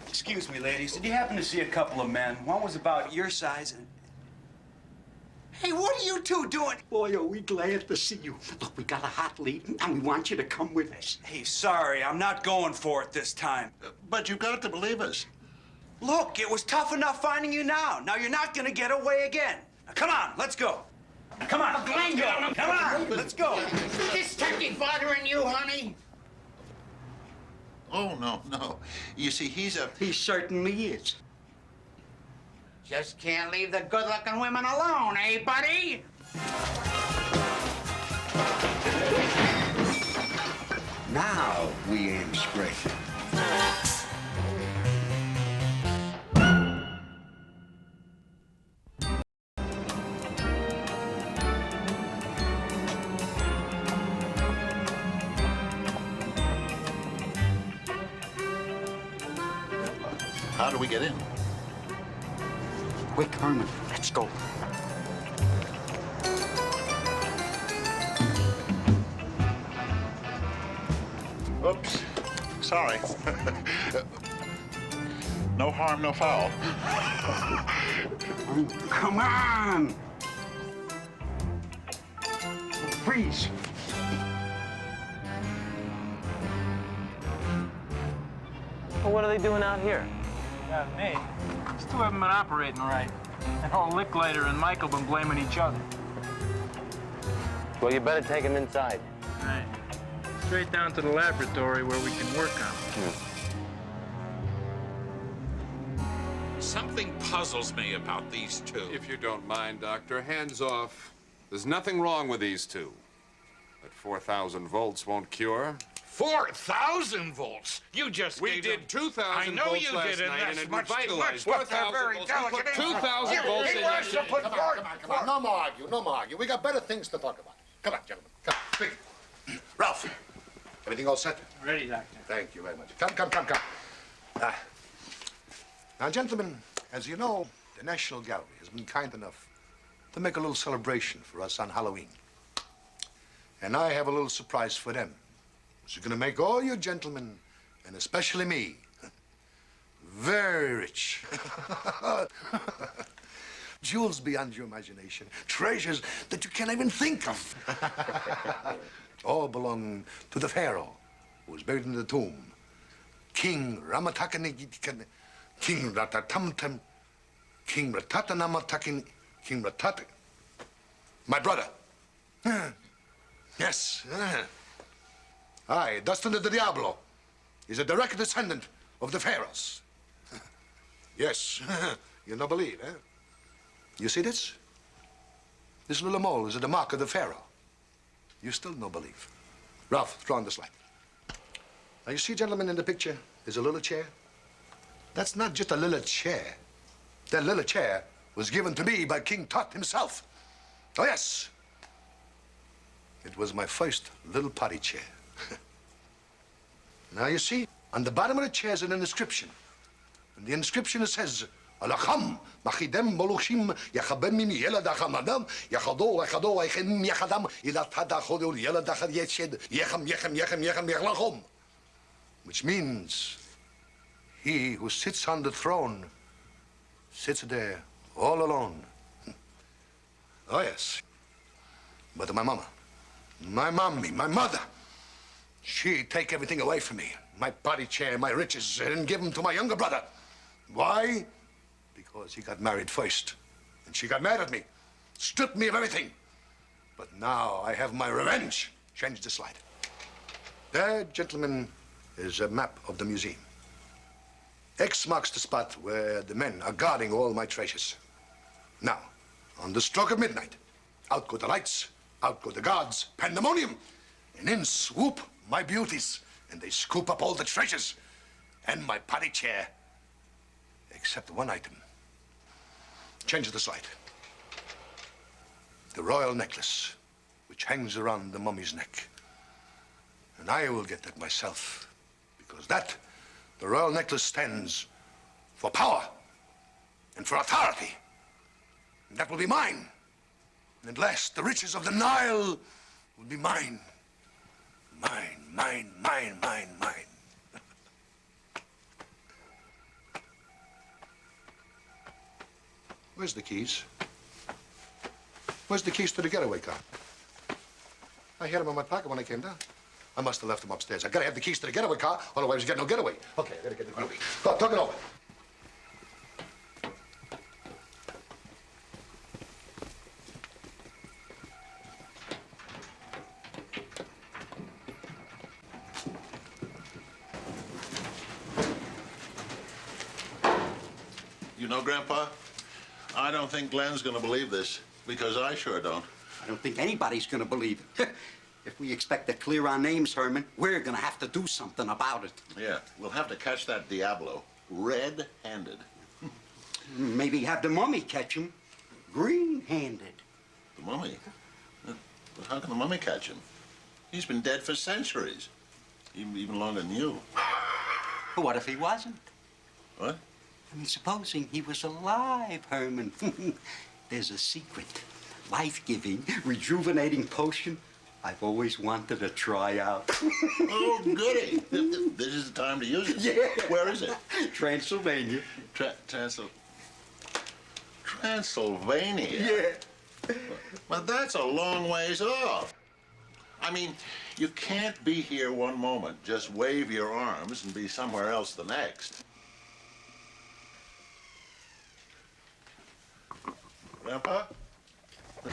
Speaker 6: Excuse me, ladies. Did you happen to see a couple of men? One was about your size and...
Speaker 4: Hey, what are you two doing? Boy, are we glad to see you. Look, we got a hot lead, and we want you to come with us.
Speaker 6: Hey, sorry, I'm not going for it this time.
Speaker 2: But you've got to believe us.
Speaker 6: Look, it was tough enough finding you now. Now you're not gonna get away again. Now, come on, let's go. Come on, Glenn, come on, let's go.
Speaker 12: Is this turkey bothering you, honey?
Speaker 2: Oh, no. You see,
Speaker 4: He certainly is.
Speaker 12: Just can't leave the good-looking women alone, eh, buddy?
Speaker 4: Now we aim straight.
Speaker 2: How do we get in?
Speaker 4: Quick, Herman, let's go.
Speaker 2: Oops. Sorry. No harm, no foul.
Speaker 4: Come on! Freeze.
Speaker 11: Well, what are they doing out here? Not me. These two haven't been operating right. And old Licklater and Michael been blaming each other.
Speaker 19: Well, you better take him inside.
Speaker 11: Right. Straight down to the laboratory where we can work on him.
Speaker 14: Something puzzles me about these two.
Speaker 9: If you don't mind, Doctor, hands off. There's nothing wrong with these two. But 4,000 volts won't cure.
Speaker 14: 4,000 volts? You just
Speaker 9: We
Speaker 14: gave
Speaker 9: did
Speaker 14: them...
Speaker 9: 2,000
Speaker 14: I know
Speaker 9: volts
Speaker 14: you
Speaker 9: last
Speaker 14: did, and
Speaker 9: night,
Speaker 14: that's
Speaker 9: and it
Speaker 14: much too
Speaker 9: revitalized.
Speaker 14: much, but they're
Speaker 9: 4,000
Speaker 14: very
Speaker 9: volts. We put
Speaker 14: delicate.
Speaker 9: 2,000 volts in yesterday.
Speaker 15: Come on. No more argue. We got better things to talk about. Come on, gentlemen. Come, quick. Ralph, everything all set?
Speaker 11: Ready, Doctor. Thank
Speaker 15: you very much. Come. Now, gentlemen, as you know, the National Gallery has been kind enough to make a little celebration for us on Halloween. And I have a little surprise for them. It's going to make all you gentlemen, and especially me, very rich. Jewels beyond your imagination, treasures that you can't even think of. All belong to the pharaoh who was buried in the tomb. King Ramatakani, King Ratatamtam, King Ratatanamatakin. King Ratate. My brother. Yes. Aye, Dustin de Diablo is a direct descendant of the pharaohs. Yes. You don't believe, eh? You see this? This little mole is the mark of the pharaoh. You still no believe. Ralph, throw on this light. Now, you see, gentlemen, in the picture, there's a little chair. That's not just a little chair. That little chair was given to me by King Tut himself. Oh, yes. It was my first little potty chair. Now, you see, on the bottom of the chair is an inscription. And the inscription says, Alacham, Machidem, Moluchim, Yachabemim, Yeladachamadam, Yachado, Achado, Echem, Yachadam, Ilatada, Chodo, Yeladachad, Yeched, Yechem, Yechlachom. Which means, he who sits on the throne sits there all alone. Oh, yes. But my mama, my mommy, my mother, she'd take everything away from me. My potty chair, my riches, and give them to my younger brother. Why? Because he got married first. And she got mad at me, stripped me of everything. But now I have my revenge. Change the slide. There, gentlemen, is a map of the museum. X marks the spot where the men are guarding all my treasures. Now, on the stroke of midnight, out go the lights, out go the guards, pandemonium, and in swoop my beauties, and they scoop up all the treasures and my potty chair, except one item. Change the slide. The royal necklace, which hangs around the mummy's neck. And I will get that myself, because that, the royal necklace, stands for power and for authority. And that will be mine. And at last, the riches of the Nile will be mine. Mine, mine, mine, mine, mine. Where's the keys? Where's the keys to the getaway car? I had them in my pocket when I came down. I must have left them upstairs. I gotta have the keys to the getaway car, otherwise we get no getaway. Okay, I gotta get the getaway. Go, talk it over.
Speaker 2: You know, Grandpa, I don't think Glenn's gonna believe this, because I sure don't.
Speaker 4: I don't think anybody's gonna believe it. If we expect to clear our names, Herman, we're gonna have to do something about it.
Speaker 2: Yeah, we'll have to catch that Diablo red-handed.
Speaker 4: Maybe have the mummy catch him green-handed.
Speaker 2: The mummy? But how can the mummy catch him? He's been dead for centuries. Even longer than you.
Speaker 4: But what if he wasn't?
Speaker 2: What?
Speaker 4: I mean, supposing he was alive, Herman. There's a secret, life-giving, rejuvenating potion I've always wanted to try out.
Speaker 2: Oh, goody. This is the time to use it.
Speaker 4: Yeah.
Speaker 2: Where is it?
Speaker 4: Transylvania.
Speaker 2: Transylvania?
Speaker 4: Yeah.
Speaker 2: But that's a long ways off. I mean, you can't be here one moment, just wave your arms and be somewhere else the next. Grandpa?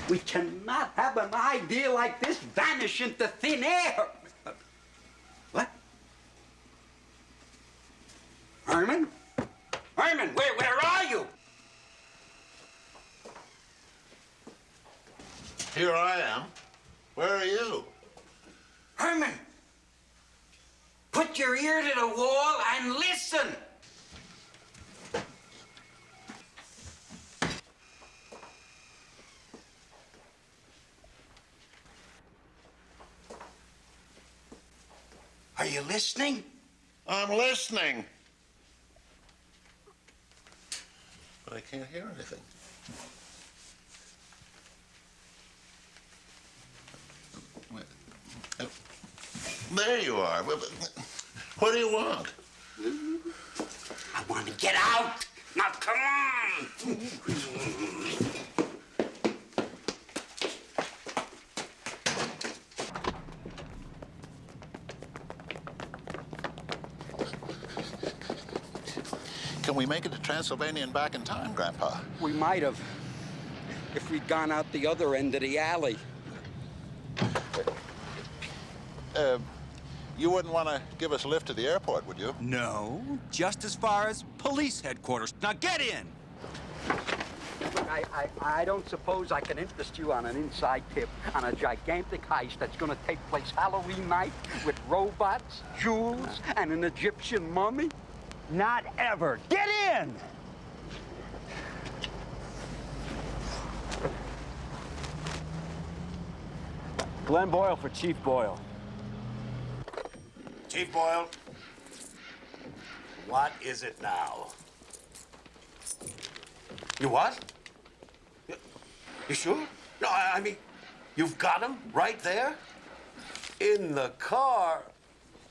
Speaker 4: We cannot have an idea like this vanish into thin air. What? Herman? Herman, where are you?
Speaker 2: Here I am. Where are you?
Speaker 4: Herman! Put your ear to the wall and listen! Are you listening?
Speaker 2: I'm listening. But I can't hear anything. There you are. What do you want?
Speaker 4: I want to get out. Now, come on.
Speaker 2: Can we make it to Transylvania and back in time, Grandpa?
Speaker 4: We might have. if we'd gone out the other end of the alley.
Speaker 2: You wouldn't want to give us a lift to the airport, would you?
Speaker 6: No, just as far as police headquarters. Now get in!
Speaker 4: I don't suppose I can interest you on an inside tip on a gigantic heist that's gonna take place Halloween night with robots, jewels, and an Egyptian mummy?
Speaker 19: Not ever. Get in! Glenn Boyle for Chief Boyle.
Speaker 12: Chief Boyle, what is it now? You what? You sure? No, I mean, you've got him right there? In the car?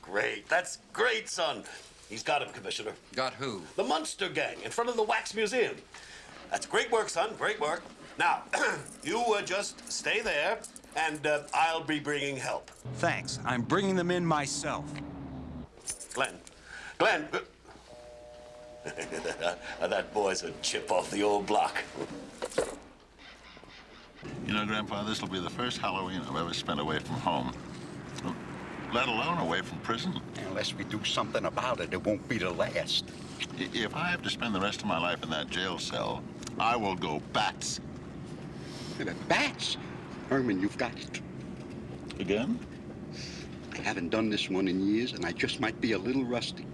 Speaker 12: Great, that's great, son. He's got him, Commissioner.
Speaker 14: Got who?
Speaker 12: The Munster gang in front of the Wax Museum. That's great work, son, great work. Now, you just stay there, and I'll be bringing help.
Speaker 6: Thanks. I'm bringing them in myself.
Speaker 12: Glenn. That boy's a chip off the old block.
Speaker 2: You know, Grandpa, this will be the first Halloween I've ever spent away from home, let alone away from prison.
Speaker 4: Unless we do something about it, it won't be the last.
Speaker 2: If I have to spend the rest of my life in that jail cell, I will go bats.
Speaker 4: Bats? Herman, you've got it.
Speaker 2: Again?
Speaker 4: I haven't done this one in years, and I just might be a little rusty.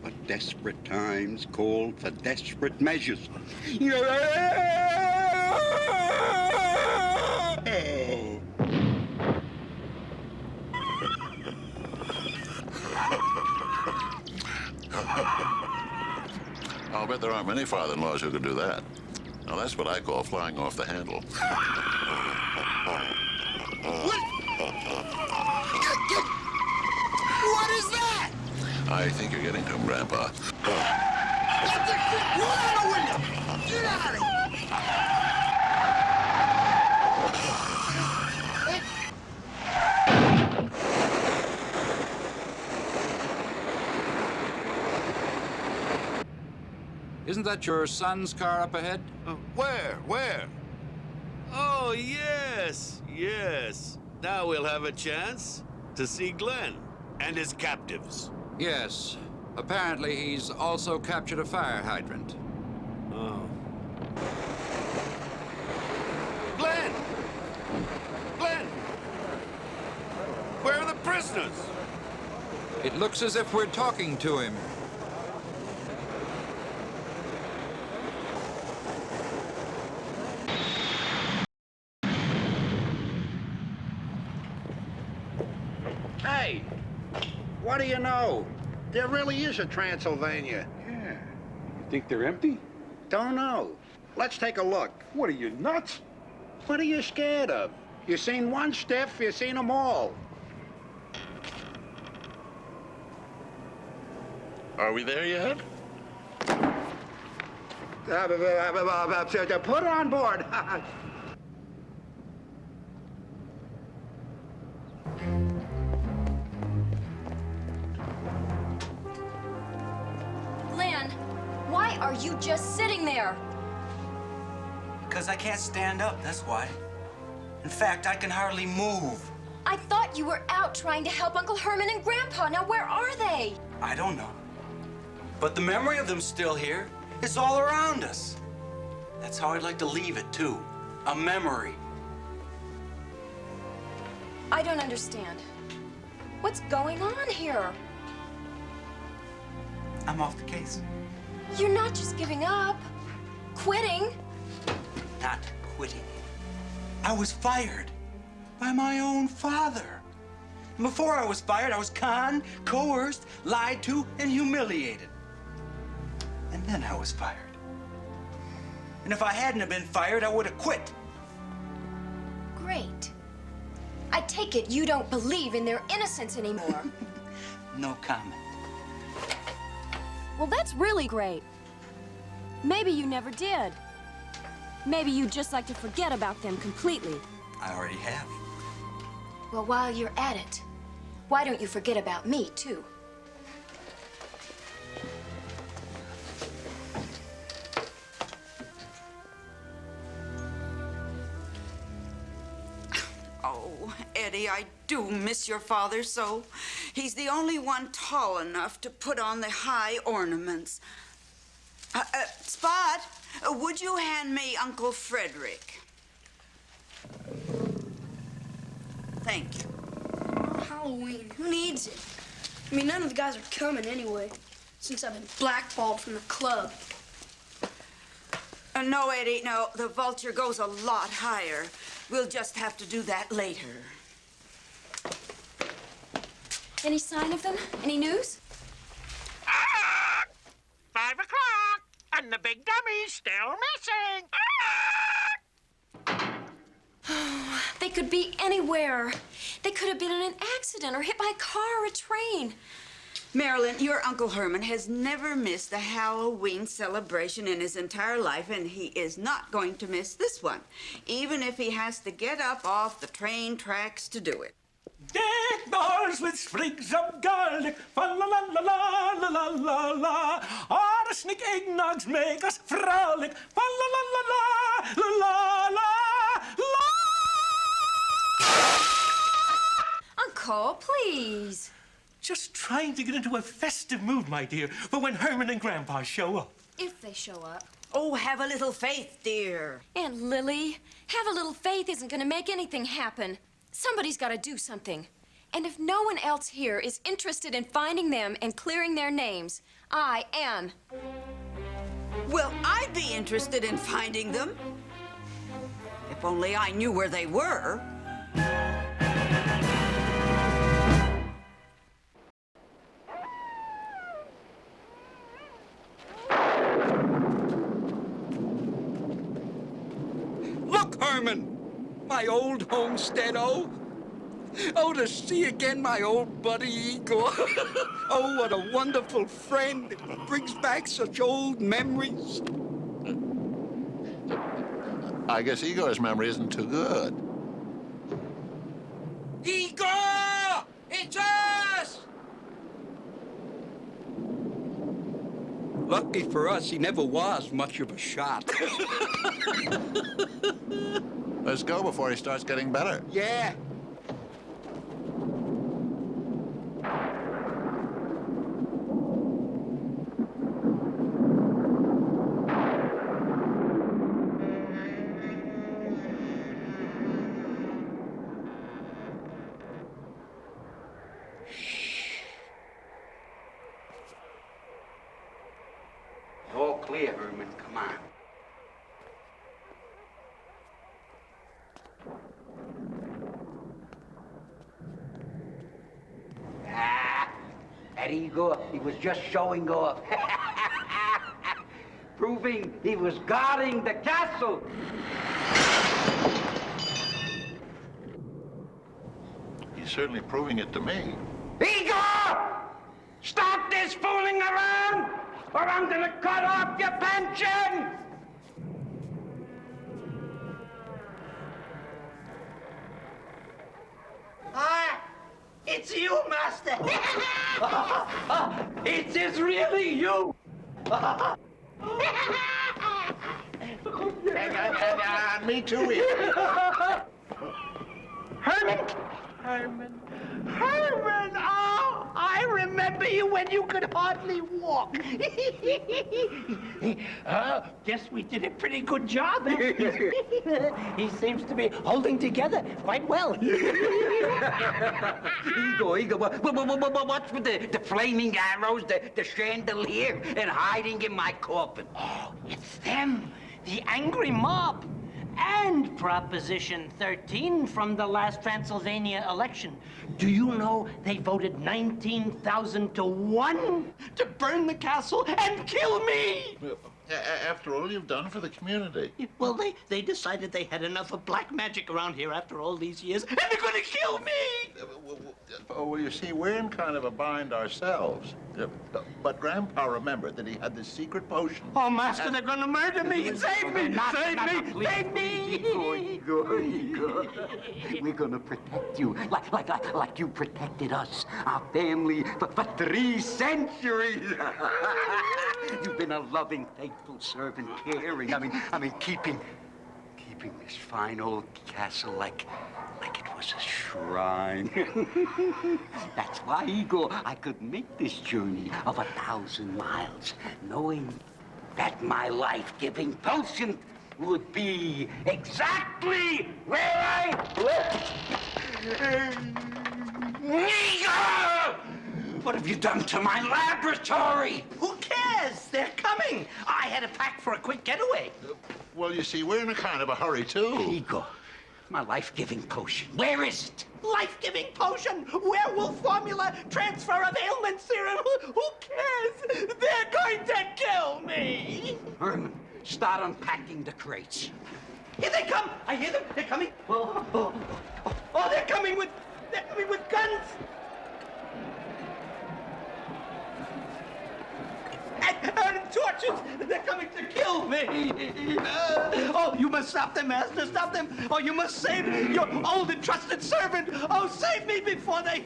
Speaker 4: But desperate times call for desperate measures.
Speaker 2: I'll bet there aren't many father-in-laws who could do that. Now, that's what I call flying off the handle.
Speaker 15: What is that?
Speaker 2: I think you're getting to him, Grandpa.
Speaker 15: Get the roll out the window! Get out of here!
Speaker 14: Isn't that your son's car up ahead?
Speaker 12: Where? Oh, yes. Now we'll have a chance to see Glenn and his captives.
Speaker 14: Yes. Apparently, he's also captured a fire hydrant.
Speaker 12: Oh. Glenn! Where are the prisoners?
Speaker 14: It looks as if we're talking to him.
Speaker 20: Hey, what do you know? There really is a Transylvania.
Speaker 13: Yeah. You think they're empty?
Speaker 20: Don't know. Let's take a look.
Speaker 13: What are you, nuts?
Speaker 20: What are you scared of? You seen one stiff, you seen them all.
Speaker 2: Are we there yet?
Speaker 20: Put it on board.
Speaker 3: Glenn, why are you just sitting there?
Speaker 6: Because I can't stand up, that's why. In fact, I can hardly move.
Speaker 3: I thought you were out trying to help Uncle Herman and Grandpa. Now, where are they?
Speaker 6: I don't know. But the memory of them's still here. It's all around us. That's how I'd like to leave it, too. A memory.
Speaker 3: I don't understand. What's going on here?
Speaker 6: I'm off the case.
Speaker 3: You're not just giving up. Quitting.
Speaker 6: Not quitting. I was fired by my own father. And before I was fired, I was conned, coerced, lied to, and humiliated. And then I was fired. And if I hadn't have been fired, I would have quit.
Speaker 3: Great. I take it you don't believe in their innocence anymore.
Speaker 6: No comment.
Speaker 3: Well, that's really great. Maybe you never did. Maybe you'd just like to forget about them completely.
Speaker 6: I already have.
Speaker 3: Well, while you're at it, why don't you forget about me, too?
Speaker 5: Oh, Eddie, I do miss your father so. He's the only one tall enough to put on the high ornaments. Spot, would you hand me Uncle Frederick? Thank you.
Speaker 1: Halloween, who needs it? I mean, none of the guys are coming anyway, since I've been blackballed from the club.
Speaker 5: No, Eddie, no. The vulture goes a lot higher. We'll just have to do that later.
Speaker 3: Any sign of them? Any news?
Speaker 10: 5 o'clock, and the big dummy's still missing.
Speaker 3: They could be anywhere. They could have been in an accident or hit by a car or a train.
Speaker 5: Marilyn, your Uncle Herman has never missed a Halloween celebration in his entire life, and he is not going to miss this one, even if he has to get up off the train tracks to do it.
Speaker 10: Deck doors with sprigs of garlic, fa la la la la la la la la. Arsenic eggnogs make us frolic, fa la la la la la la la.
Speaker 3: Uncle, please.
Speaker 10: Just trying to get into a festive mood, my dear, for when Herman and Grandpa show up.
Speaker 3: If they show up.
Speaker 5: Oh, have a little faith, dear.
Speaker 3: Aunt Lily, have a little faith isn't going to make anything happen. Somebody's got to do something. And if no one else here is interested in finding them and clearing their names, I am.
Speaker 5: Well, I'd be interested in finding them. If only I knew where they were.
Speaker 4: Look, Herman, my old homestead, oh, to see again my old buddy Igor. Oh, what a wonderful friend. It brings back such old memories.
Speaker 2: I guess Igor's memory isn't too good.
Speaker 4: Igor! It's us! Lucky for us, he never was much of a shot.
Speaker 2: Let's go before he starts getting better.
Speaker 4: Yeah. All clear, Herman. Come on. That Igor, he was just showing off. Proving he was guarding the castle.
Speaker 2: He's certainly proving it to me.
Speaker 4: Igor! Stop this fooling around, or I'm gonna cut off your pension! It's you, Master! It is really you!
Speaker 2: Me too,
Speaker 10: Herman! Herman! Oh, I remember you when you could hardly walk. Guess we did a pretty good job. He seems to be holding together quite well.
Speaker 4: Igor, what's with the flaming arrows, the chandelier, and hiding in my coffin?
Speaker 10: Oh, it's them, the angry mob. And Proposition 13 from the last Transylvania election. Do you know they voted 19,000 to 1 to burn the castle and kill me?
Speaker 2: After all you've done for the community.
Speaker 10: Well, they decided they had enough of black magic around here after all these years, and they're going to kill me!
Speaker 2: Well, you see, we're in kind of a bind ourselves. But Grandpa remembered that he had this secret potion.
Speaker 10: Oh, Master, they're going to murder me! Save me! Save me! Save me!
Speaker 4: Igor. We're gonna protect you like you protected us, our family, for 3 centuries. You've been a loving, faithful servant, caring. I mean, keeping keeping this fine old castle like it was a shrine. That's why, Igor, I could make this journey of 1,000 miles, knowing that my life-giving potion would be exactly where I left. Igor! What have you done to my laboratory?
Speaker 10: Who cares? They're coming. I had a pack for a quick getaway.
Speaker 2: Well, you see, we're in a kind of a hurry, too.
Speaker 4: Igor, my life-giving potion, where is it?
Speaker 10: Life-giving potion, werewolf formula, transfer of ailment serum. Who cares? They're going to kill me.
Speaker 4: Herman, start unpacking the crates.
Speaker 10: Here they come. I hear them. They're coming. Oh, they're coming with guns. And torches! They're coming to kill me! Oh, you must stop them, Master! Stop them! Oh, you must save your old and trusted servant! Oh, save me before they...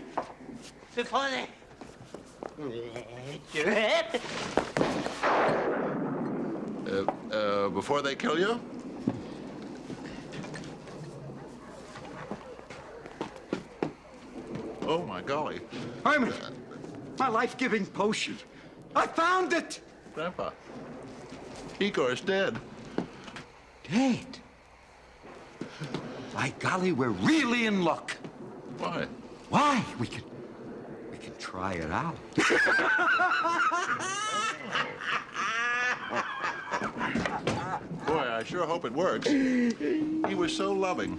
Speaker 2: Before they kill you? Oh, my golly.
Speaker 4: Herman, my life-giving potion. I found it!
Speaker 2: Grandpa, Igor's dead.
Speaker 4: Dead? By golly, we're really in luck.
Speaker 2: Why?
Speaker 4: Why? We can try it out.
Speaker 2: Boy, I sure hope it works. He was so loving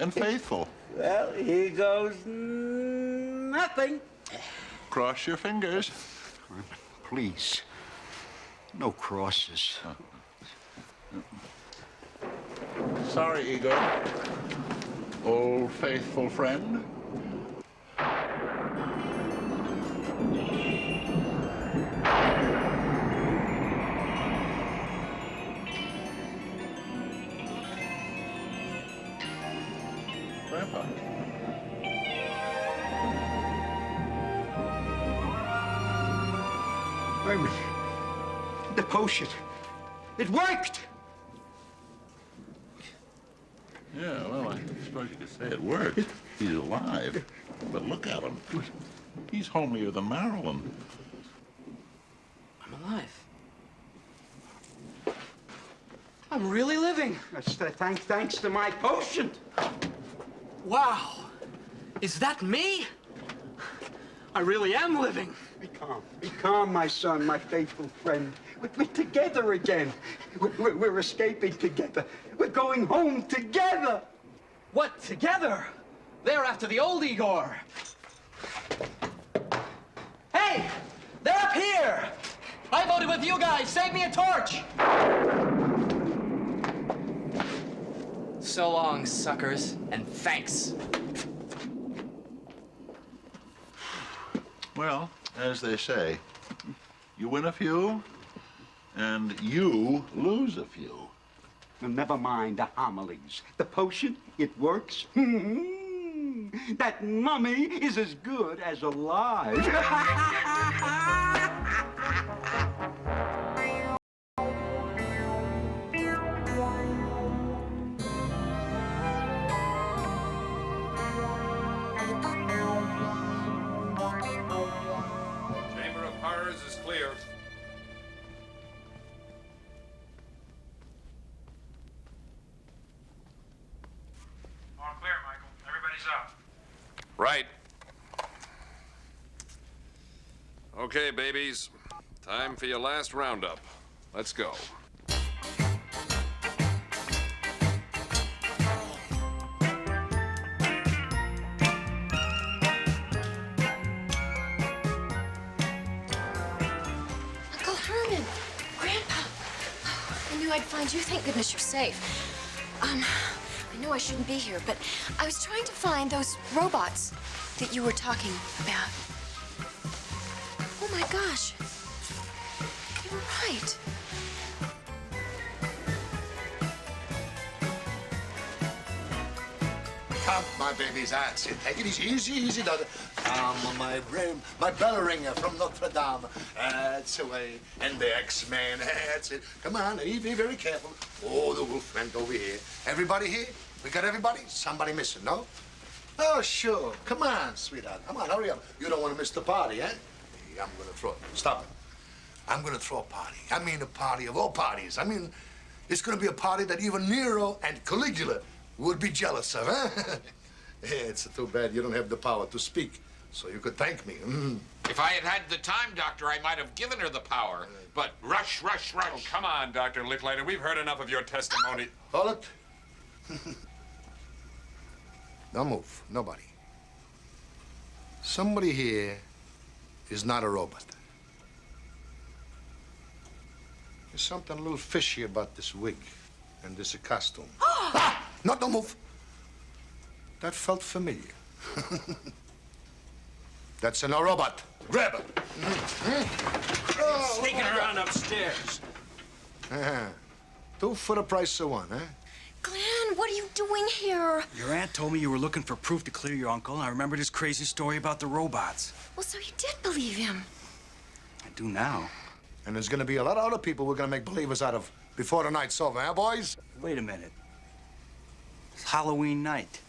Speaker 2: and faithful.
Speaker 10: Well, here goes nothing.
Speaker 2: Cross your fingers.
Speaker 4: Herman, please. No crosses.
Speaker 2: Sorry, Igor. Old faithful friend. Grandpa.
Speaker 4: Herman, the potion. It worked!
Speaker 2: Yeah, well, I suppose you could say it worked. He's alive. But look at him. He's homelier than Marilyn.
Speaker 11: I'm alive. I'm really living.
Speaker 4: That's thanks to my potion.
Speaker 11: Wow. Is that me? I really am living.
Speaker 4: Be calm. Be calm, my son, my faithful friend. We're together again. We're escaping together. We're going home together.
Speaker 11: What, together? They're after the old Igor. Hey! They're up here! I voted with you guys. Save me a torch! So long, suckers, and thanks.
Speaker 2: Well, as they say, you win a few, and you lose a few.
Speaker 4: Well, never mind the homilies. The potion, it works. That mummy is as good as alive.
Speaker 9: Chamber of Horrors is clear.
Speaker 7: All clear, Michael. Everybody's up.
Speaker 9: Right. Okay, babies. Time for your last roundup. Let's go.
Speaker 3: Uncle Herman! Grandpa! I knew I'd find you. Thank goodness you're safe. I know I shouldn't be here, but I was trying to find those robots that you were talking about. Oh my gosh. You were right.
Speaker 15: Come, my babies, that's it. Take it easy, easy, daughter. My bell ringer from Notre Dame. That's the way. And the X-Man, that's it. Come on, be very careful. Oh, the wolf went over here. Everybody here? We got everybody? Somebody missing, no? Oh, sure. Come on, sweetheart. Come on, hurry up. You don't want to miss the party, eh? Hey, I'm going to throw it. Stop it. I'm going to throw a party. I mean, a party of all parties. I mean, it's going to be a party that even Nero and Caligula would be jealous of, huh? Yeah, it's too bad you don't have the power to speak, so you could thank me.
Speaker 14: If I had had the time, Doctor, I might have given her the power. But rush.
Speaker 9: Oh, come on, Dr. Lickliter. We've heard enough of your testimony.
Speaker 15: Hold it. Don't move. Nobody. Somebody here is not a robot. There's something a little fishy about this wig and this costume. No, don't move. That felt familiar. That's a robot. Grab her.
Speaker 6: Sneaking around upstairs.
Speaker 15: 2 for the price of 1, huh?
Speaker 3: Glenn, what are you doing here?
Speaker 6: Your aunt told me you were looking for proof to clear your uncle, and I remembered his crazy story about the robots.
Speaker 3: Well, so you did believe him.
Speaker 6: I do now.
Speaker 15: And there's gonna be a lot of other people we're gonna make believers out of before the night's over, huh, boys?
Speaker 6: Wait a minute. It's Halloween night.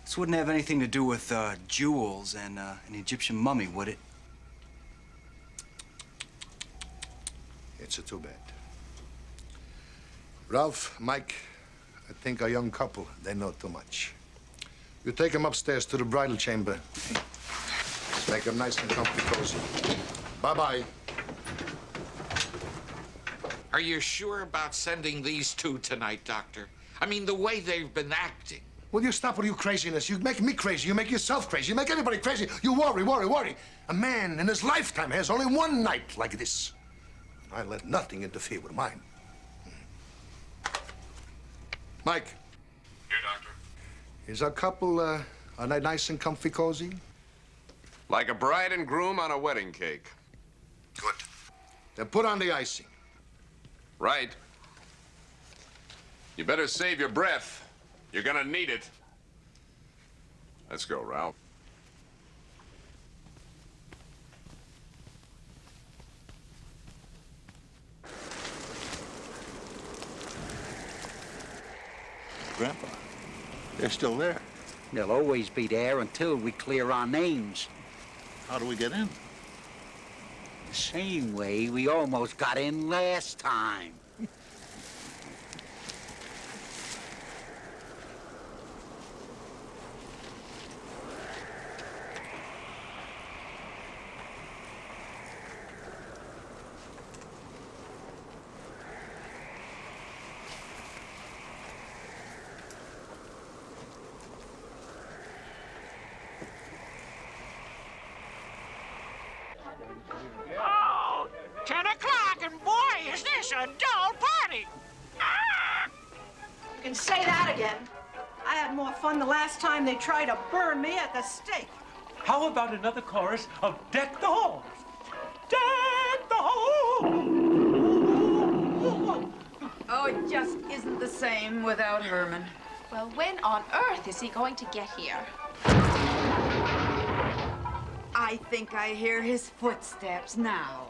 Speaker 6: This wouldn't have anything to do with jewels and an Egyptian mummy, would it?
Speaker 15: It's too bad. Ralph, Mike, I think a young couple, they know too much. You take them upstairs to the bridal chamber. Make them nice and comfy, cozy. Bye-bye.
Speaker 14: Are you sure about sending these 2 tonight, Doctor? I mean, the way they've been acting.
Speaker 15: Will you stop with your craziness? You make me crazy. You make yourself crazy. You make everybody crazy. You worry. A man in his lifetime has only one night like this. I let nothing interfere with mine. Mike.
Speaker 9: Here, Doctor.
Speaker 15: Is our couple, are they nice and comfy, cozy?
Speaker 9: Like a bride and groom on a wedding cake.
Speaker 15: Good. Then put on the icing.
Speaker 9: Right. You better save your breath. You're gonna need it. Let's go, Ralph.
Speaker 4: Grandpa, they're still there. They'll always be there until we clear our names.
Speaker 2: How do we get in?
Speaker 4: The same way we almost got in last time.
Speaker 10: Oh, 10 o'clock, and boy, is this a dull party.
Speaker 21: You can say that again. I had more fun the last time they tried to burn me at the stake.
Speaker 11: How about another chorus of Deck the Halls? Deck the Halls!
Speaker 5: Oh, it just isn't the same without Herman.
Speaker 22: Well, when on earth is he going to get here?
Speaker 5: I think I hear his footsteps now.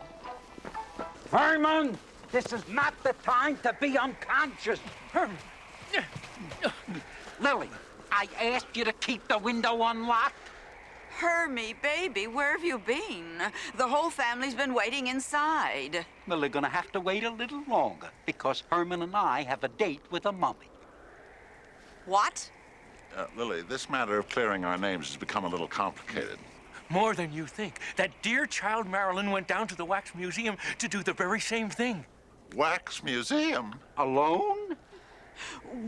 Speaker 4: Herman, this is not the time to be unconscious. Lily, I asked you to keep the window unlocked.
Speaker 5: Hermie, baby, where have you been? The whole family's been waiting inside.
Speaker 4: Well, they're gonna have to wait a little longer because Herman and I have a date with a mummy.
Speaker 5: What?
Speaker 2: Lily, this matter of clearing our names has become a little complicated.
Speaker 11: More than you think. That dear child Marilyn went down to the Wax Museum to do the very same thing.
Speaker 2: Wax Museum?
Speaker 4: Alone?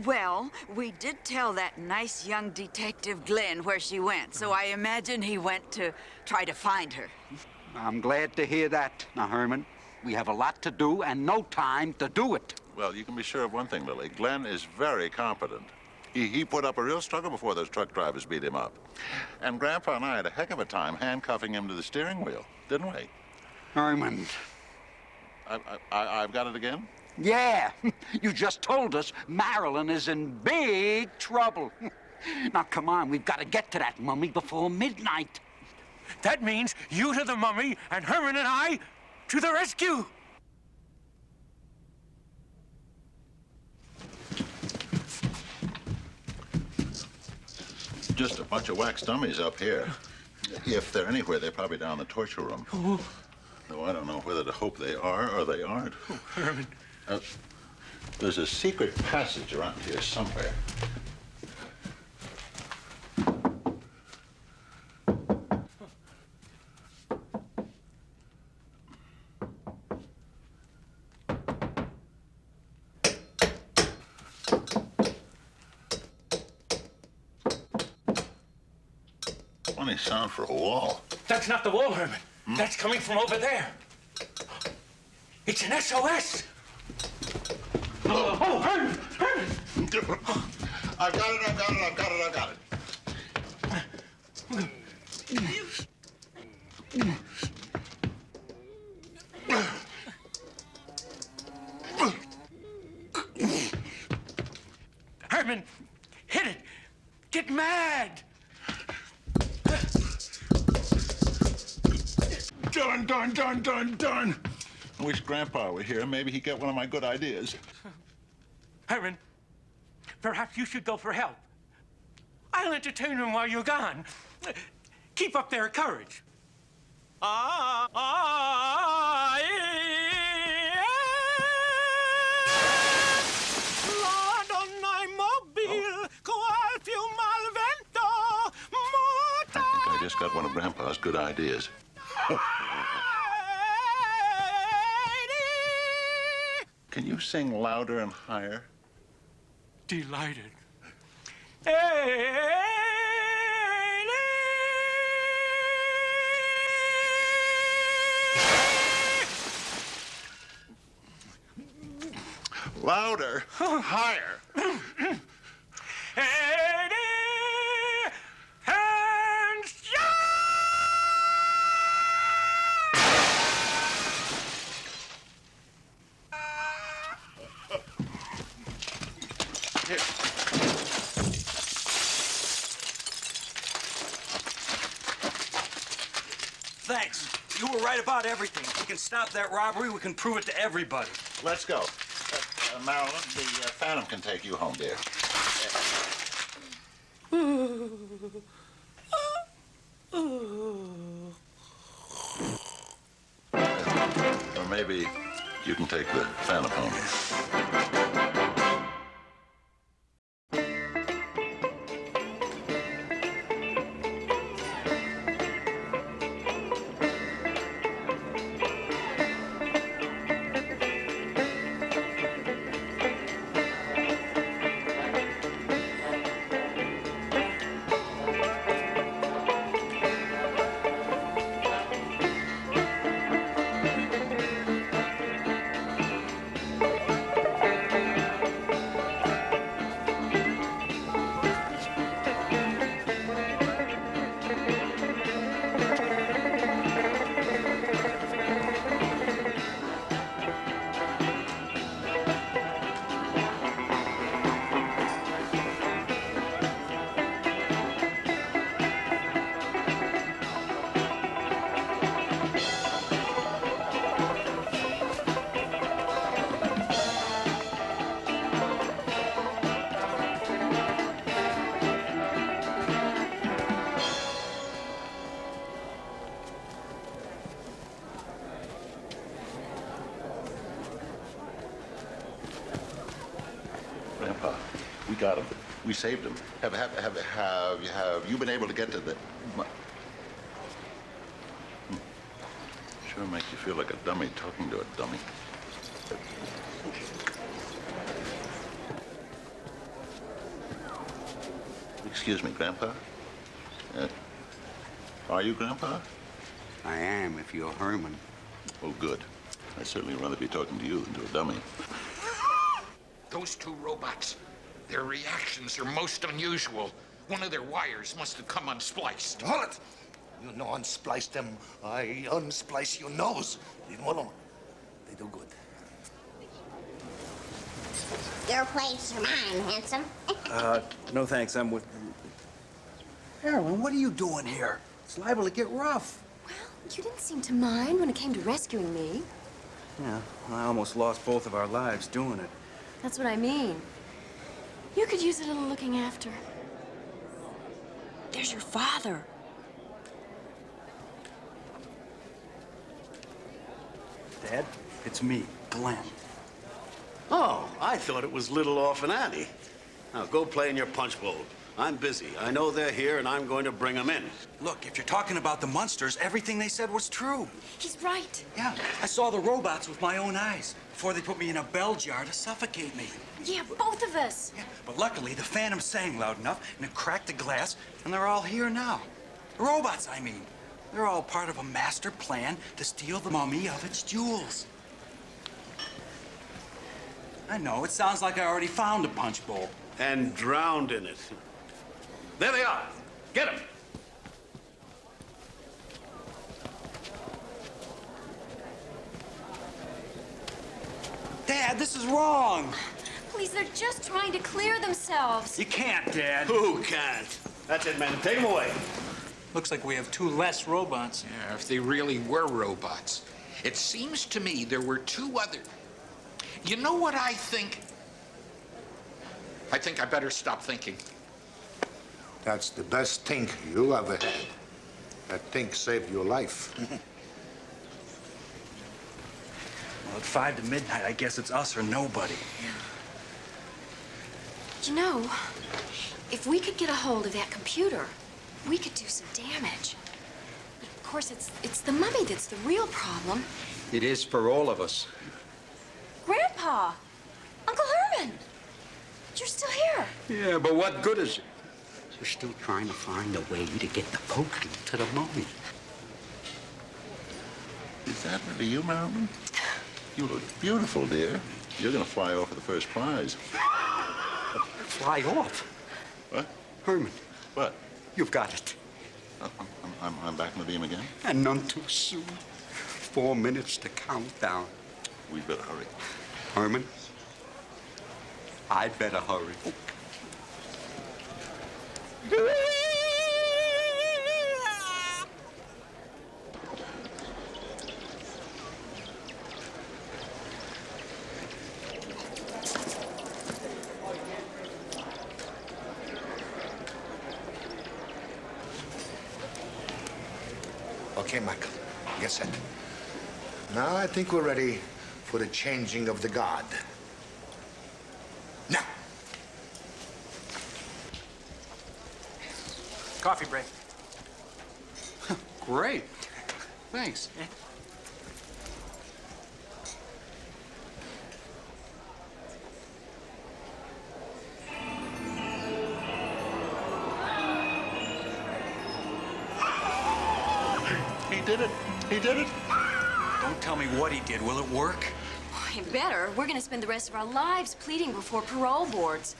Speaker 5: Well, we did tell that nice young detective Glenn where she went, so I imagine he went to try to find her.
Speaker 4: I'm glad to hear that. Now, Herman, we have a lot to do and no time to do it.
Speaker 2: Well, you can be sure of one thing, Lily. Glenn is very competent. He put up a real struggle before those truck drivers beat him up. And Grandpa and I had a heck of a time handcuffing him to the steering wheel, didn't we?
Speaker 4: Herman.
Speaker 2: I've got it again?
Speaker 4: Yeah, you just told us Marilyn is in big trouble. Now, come on, we've got to get to that mummy before midnight.
Speaker 10: That means you to the mummy and Herman and I to the rescue.
Speaker 2: Just a bunch of wax dummies up here. If they're anywhere, they're probably down in the torture room. Though I don't know whether to hope they are or they aren't.
Speaker 10: Herman.
Speaker 2: There's a secret passage around here somewhere. Funny sound for a wall.
Speaker 10: That's not the wall, Herman. That's coming from over there. It's an SOS. Oh, Herman! Herman!
Speaker 2: I've got it, I've got it, I've got it, I've got it.
Speaker 10: Herman, hit it. Get mad.
Speaker 2: Done. I wish Grandpa were here. Maybe he'd get one of my good ideas.
Speaker 10: Herman, perhaps you should go for help. I'll entertain him while you're gone. Keep up their courage.
Speaker 2: I just got one of Grandpa's good ideas. Can you sing louder and higher?
Speaker 10: Delighted.
Speaker 2: Louder, higher.
Speaker 6: Thanks. You were right about everything. We can stop that robbery. We can prove it to everybody.
Speaker 2: Let's go. Marilyn, the Phantom can take you home, dear. Or maybe you can take the Phantom home. Grandpa, we got him. We saved him. Have you been able to get to the... Sure makes you feel like a dummy talking to a dummy. Excuse me, Grandpa? Are you Grandpa?
Speaker 4: I am, if you're Herman.
Speaker 2: Oh, good. I'd certainly rather be talking to you than to a dummy.
Speaker 8: Those two robots, their reactions are most unusual. One of their wires must have come unspliced.
Speaker 15: Hold it! You no unsplice them. I unsplice your nose. Leave them alone. They do good.
Speaker 16: Your place or mine, handsome.
Speaker 6: No thanks, I'm with...
Speaker 16: Carolyn, what are you doing here? It's liable to get rough.
Speaker 3: Well, you didn't seem to mind when it came to rescuing me.
Speaker 6: Yeah, I almost lost both of our lives doing it.
Speaker 3: That's what I mean. You could use a little looking after. There's your father.
Speaker 6: Dad, it's me, Glenn.
Speaker 12: Oh, I thought it was little Orphan Annie. Now, go play in your punch bowl. I'm busy. I know they're here, and I'm going to bring them in.
Speaker 6: Look, if you're talking about the Munsters, everything they said was true.
Speaker 3: He's right.
Speaker 6: Yeah, I saw the robots with my own eyes before they put me in a bell jar to suffocate me.
Speaker 3: Yeah, both of us.
Speaker 6: Yeah, but luckily, the Phantom sang loud enough, and it cracked the glass, and they're all here now. The robots, I mean. They're all part of a master plan to steal the mummy of its jewels. I know, it sounds like I already found a punch bowl.
Speaker 12: And drowned in it. There they are. Get them.
Speaker 6: Dad, this is wrong.
Speaker 3: Please, they're just trying to clear themselves.
Speaker 6: You can't, Dad.
Speaker 12: Who can't? That's it, men. Take them away.
Speaker 11: Looks like we have 2 less robots.
Speaker 8: Yeah, if they really were robots. It seems to me there were 2 other. You know what I think? I think I better stop thinking.
Speaker 15: That's the best thing you ever had. That thing saved your life.
Speaker 6: Well, at 5 to midnight, I guess it's us or nobody.
Speaker 3: You know, if we could get a hold of that computer, we could do some damage. Of course, it's the mummy that's the real problem.
Speaker 4: It is for all of us.
Speaker 3: Grandpa! Uncle Herman! You're still here.
Speaker 4: Yeah, but what good is it? We're still trying to find a way to get the poker to the mummy.
Speaker 2: Is that really you, Marilyn? You look beautiful, dear. You're gonna fly off with the first prize.
Speaker 4: Fly off?
Speaker 2: What?
Speaker 4: Herman.
Speaker 2: What?
Speaker 4: You've got it.
Speaker 2: I'm back in the beam again?
Speaker 4: And none too soon. 4 minutes to count down.
Speaker 2: We'd better hurry.
Speaker 4: Herman, I'd better hurry.
Speaker 15: Okay, Michael, get set. Now I think we're ready for the changing of the guard. Now.
Speaker 11: Coffee break.
Speaker 6: Great. Thanks.
Speaker 2: He did it. He did it.
Speaker 6: Don't tell me what he did. Will it work?
Speaker 3: You better. We're gonna spend the rest of our lives pleading before parole boards.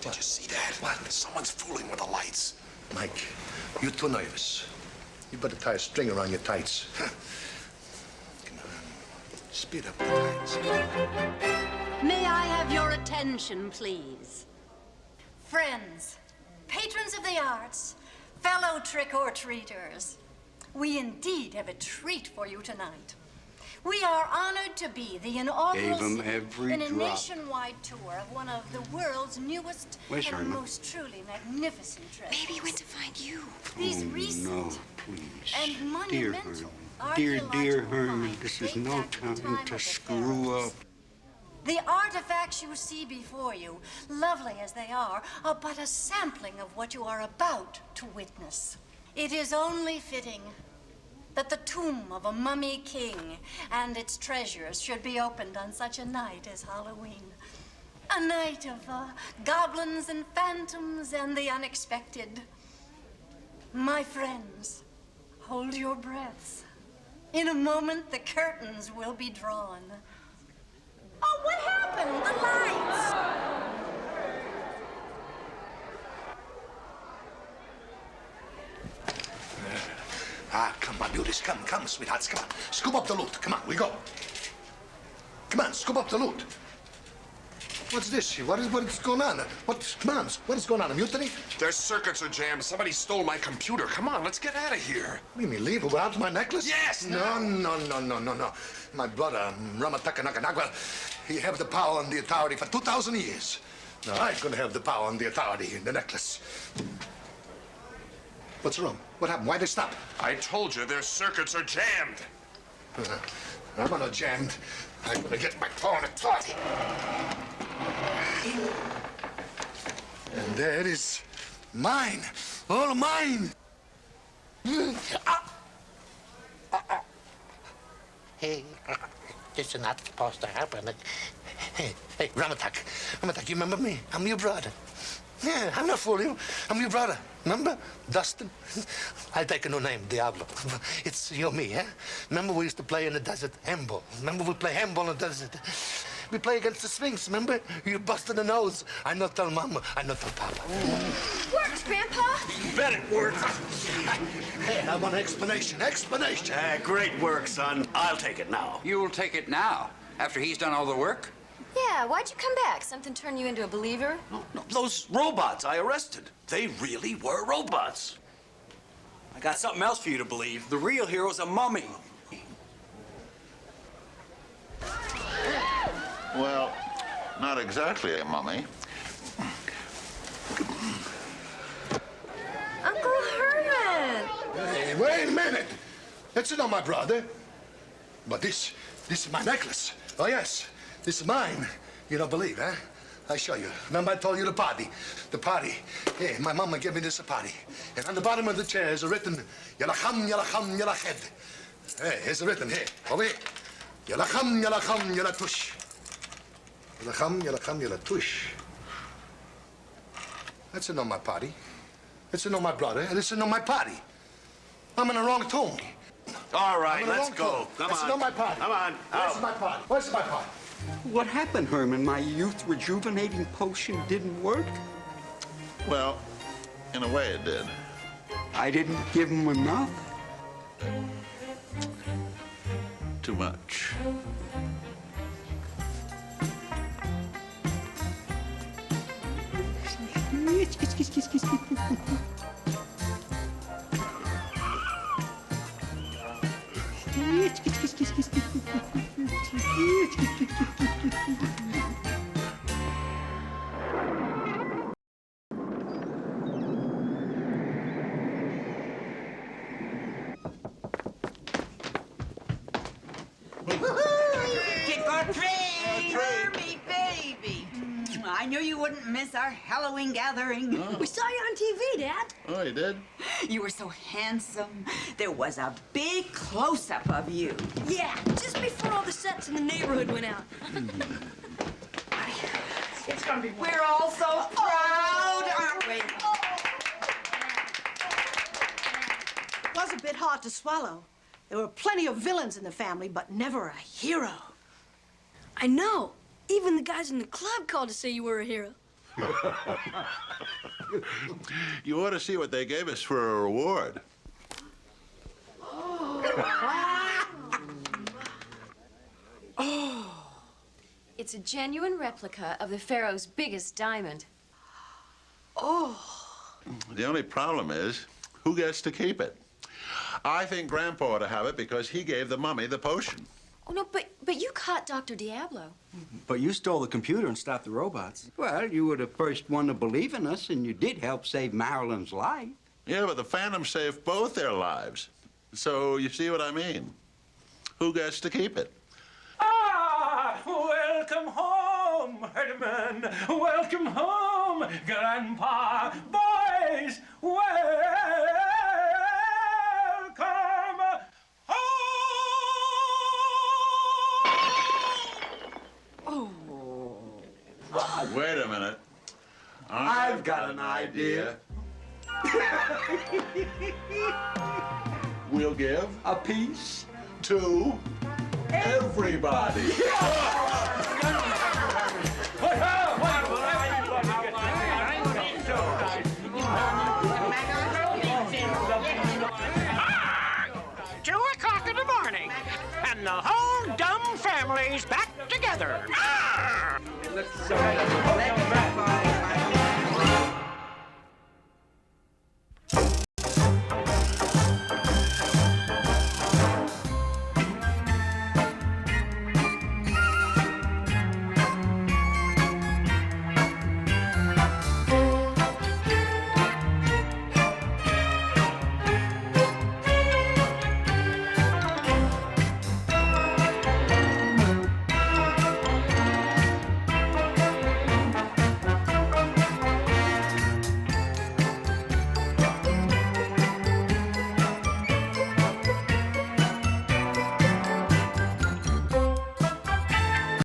Speaker 15: Did you see that? What? Someone's fooling with the lights. Mike, you're too nervous. You better tie a string around your tights. Come on. Speed up the tights.
Speaker 18: May I have your attention, please? Friends, patrons of the arts, fellow trick-or-treaters, we indeed have a treat for you tonight. We are honored to be the inaugural
Speaker 4: Gave 'em every
Speaker 18: in a
Speaker 4: drop.
Speaker 18: nationwide tour of one of the world's newest
Speaker 4: Where's
Speaker 18: and
Speaker 4: Irma?
Speaker 18: most truly magnificent treasures.
Speaker 3: Maybe went to find you.
Speaker 18: These
Speaker 4: Oh,
Speaker 18: recent
Speaker 4: no, please.
Speaker 18: and
Speaker 4: Dear
Speaker 18: monumental
Speaker 4: Herman. Dear
Speaker 18: archaeological
Speaker 4: Herman, this is
Speaker 18: finds
Speaker 4: no
Speaker 18: date back to the
Speaker 4: time
Speaker 18: time
Speaker 4: to
Speaker 18: of the
Speaker 4: screw
Speaker 18: pharaohs.
Speaker 4: up.
Speaker 18: The artifacts you see before you, lovely as they are but a sampling of what you are about to witness. It is only fitting that the tomb of a mummy king and its treasures should be opened on such a night as Halloween. A night of goblins and phantoms and the unexpected. My friends, hold your breaths. In a moment, the curtains will be drawn. Oh, what happened? The lights!
Speaker 15: Come on, beauties. Come, sweethearts. Come on. Scoop up the loot. Come on, we go. Come on, scoop up the loot. What's this? What is going on? Come on, what is going on? A mutiny?
Speaker 9: Their circuits are jammed. Somebody stole my computer. Come on, let's get out of here.
Speaker 15: What do you mean, leave? What happened to my necklace?
Speaker 9: Yes!
Speaker 15: No. My brother, Ramataka, he have the power and the authority for 2,000 years. Now, I'm gonna have the power and the authority in the necklace. What's wrong? What happened? Why'd they stop?
Speaker 9: I told you, their circuits are jammed.
Speaker 15: I'm not jammed. I'm gonna get my power and authority. And there it is. Mine. All mine. Hey, this is not supposed to happen. Hey, Ramatak, you remember me? I'm your brother. Yeah, I'm not fooling you. I'm your brother. Remember? Dustin? I'll take a new name, Diablo. It's you and me, eh? Remember we used to play in the desert handball? Remember we play handball in the desert? We play against the Sphinx, remember? You busted the nose. I not tell Mama, I not tell Papa.
Speaker 3: Worked, Grandpa.
Speaker 12: You bet it worked.
Speaker 15: Hey, I want an explanation. Explanation.
Speaker 12: Great work, son. I'll take it now.
Speaker 4: You'll take it now, after he's done all the work?
Speaker 3: Yeah, why'd you come back? Something turn you into a believer?
Speaker 12: No, those robots I arrested, they really were robots.
Speaker 6: I got something else for you to believe. The real hero's a mummy.
Speaker 2: Well, not exactly a mummy.
Speaker 3: Uncle Herman!
Speaker 15: Hey, wait a minute. That's not my brother. But this is my necklace. Oh, yes. This is mine. You don't believe, huh? I show you. Remember I told you the party? The party. Hey, my mama gave me this party. And on the bottom of the chair is written, Yalacham, Yalacham, Yalached. Hey, here's written here. Over here. Yalacham, Yalacham, Yalatush. Yalacham, Yalacham, Yalatush. That's not my party. That's not my brother. This is not my party. I'm in the wrong tone.
Speaker 12: All right, let's go. Come on.
Speaker 15: This is not my party.
Speaker 12: Come on.
Speaker 15: Where's my party? Where's my party?
Speaker 4: What happened, Herman? My youth rejuvenating potion didn't work?
Speaker 2: Well, in a way it did.
Speaker 4: I didn't give him enough?
Speaker 2: Too much.
Speaker 5: Trick or treat! Hermie, baby! I knew you wouldn't miss our Halloween gathering.
Speaker 1: Oh. We saw you on TV, Dad.
Speaker 2: Oh, you did?
Speaker 5: You were so handsome. There was a big close-up of you.
Speaker 1: Yeah, just before all the sets in the neighborhood went out.
Speaker 21: It's gonna be
Speaker 5: We're all so proud, aren't we?
Speaker 21: It was a bit hard to swallow. There were plenty of villains in the family, but never a hero.
Speaker 1: I know. Even the guys in the club called to say you were a hero.
Speaker 2: You ought to see what they gave us for a reward.
Speaker 3: Oh. It's a genuine replica of the Pharaoh's biggest diamond.
Speaker 1: Oh.
Speaker 2: The only problem is, who gets to keep it? I think Grandpa ought to have it because he gave the mummy the potion.
Speaker 3: Oh, no, but you caught Dr. Diablo.
Speaker 6: But you stole the computer and stopped the robots.
Speaker 4: Well, you were the first one to believe in us, and you did help save Marilyn's life.
Speaker 2: Yeah, but the Phantom saved both their lives. So you see what I mean? Who gets to keep it?
Speaker 11: Ah, welcome home, Herman. Welcome home, Grandpa. Boys, welcome
Speaker 2: Wait a minute.
Speaker 4: I've got an idea.
Speaker 2: We'll give
Speaker 4: a piece
Speaker 2: to everybody.
Speaker 10: And the whole dumb family's back together.
Speaker 4: It looks so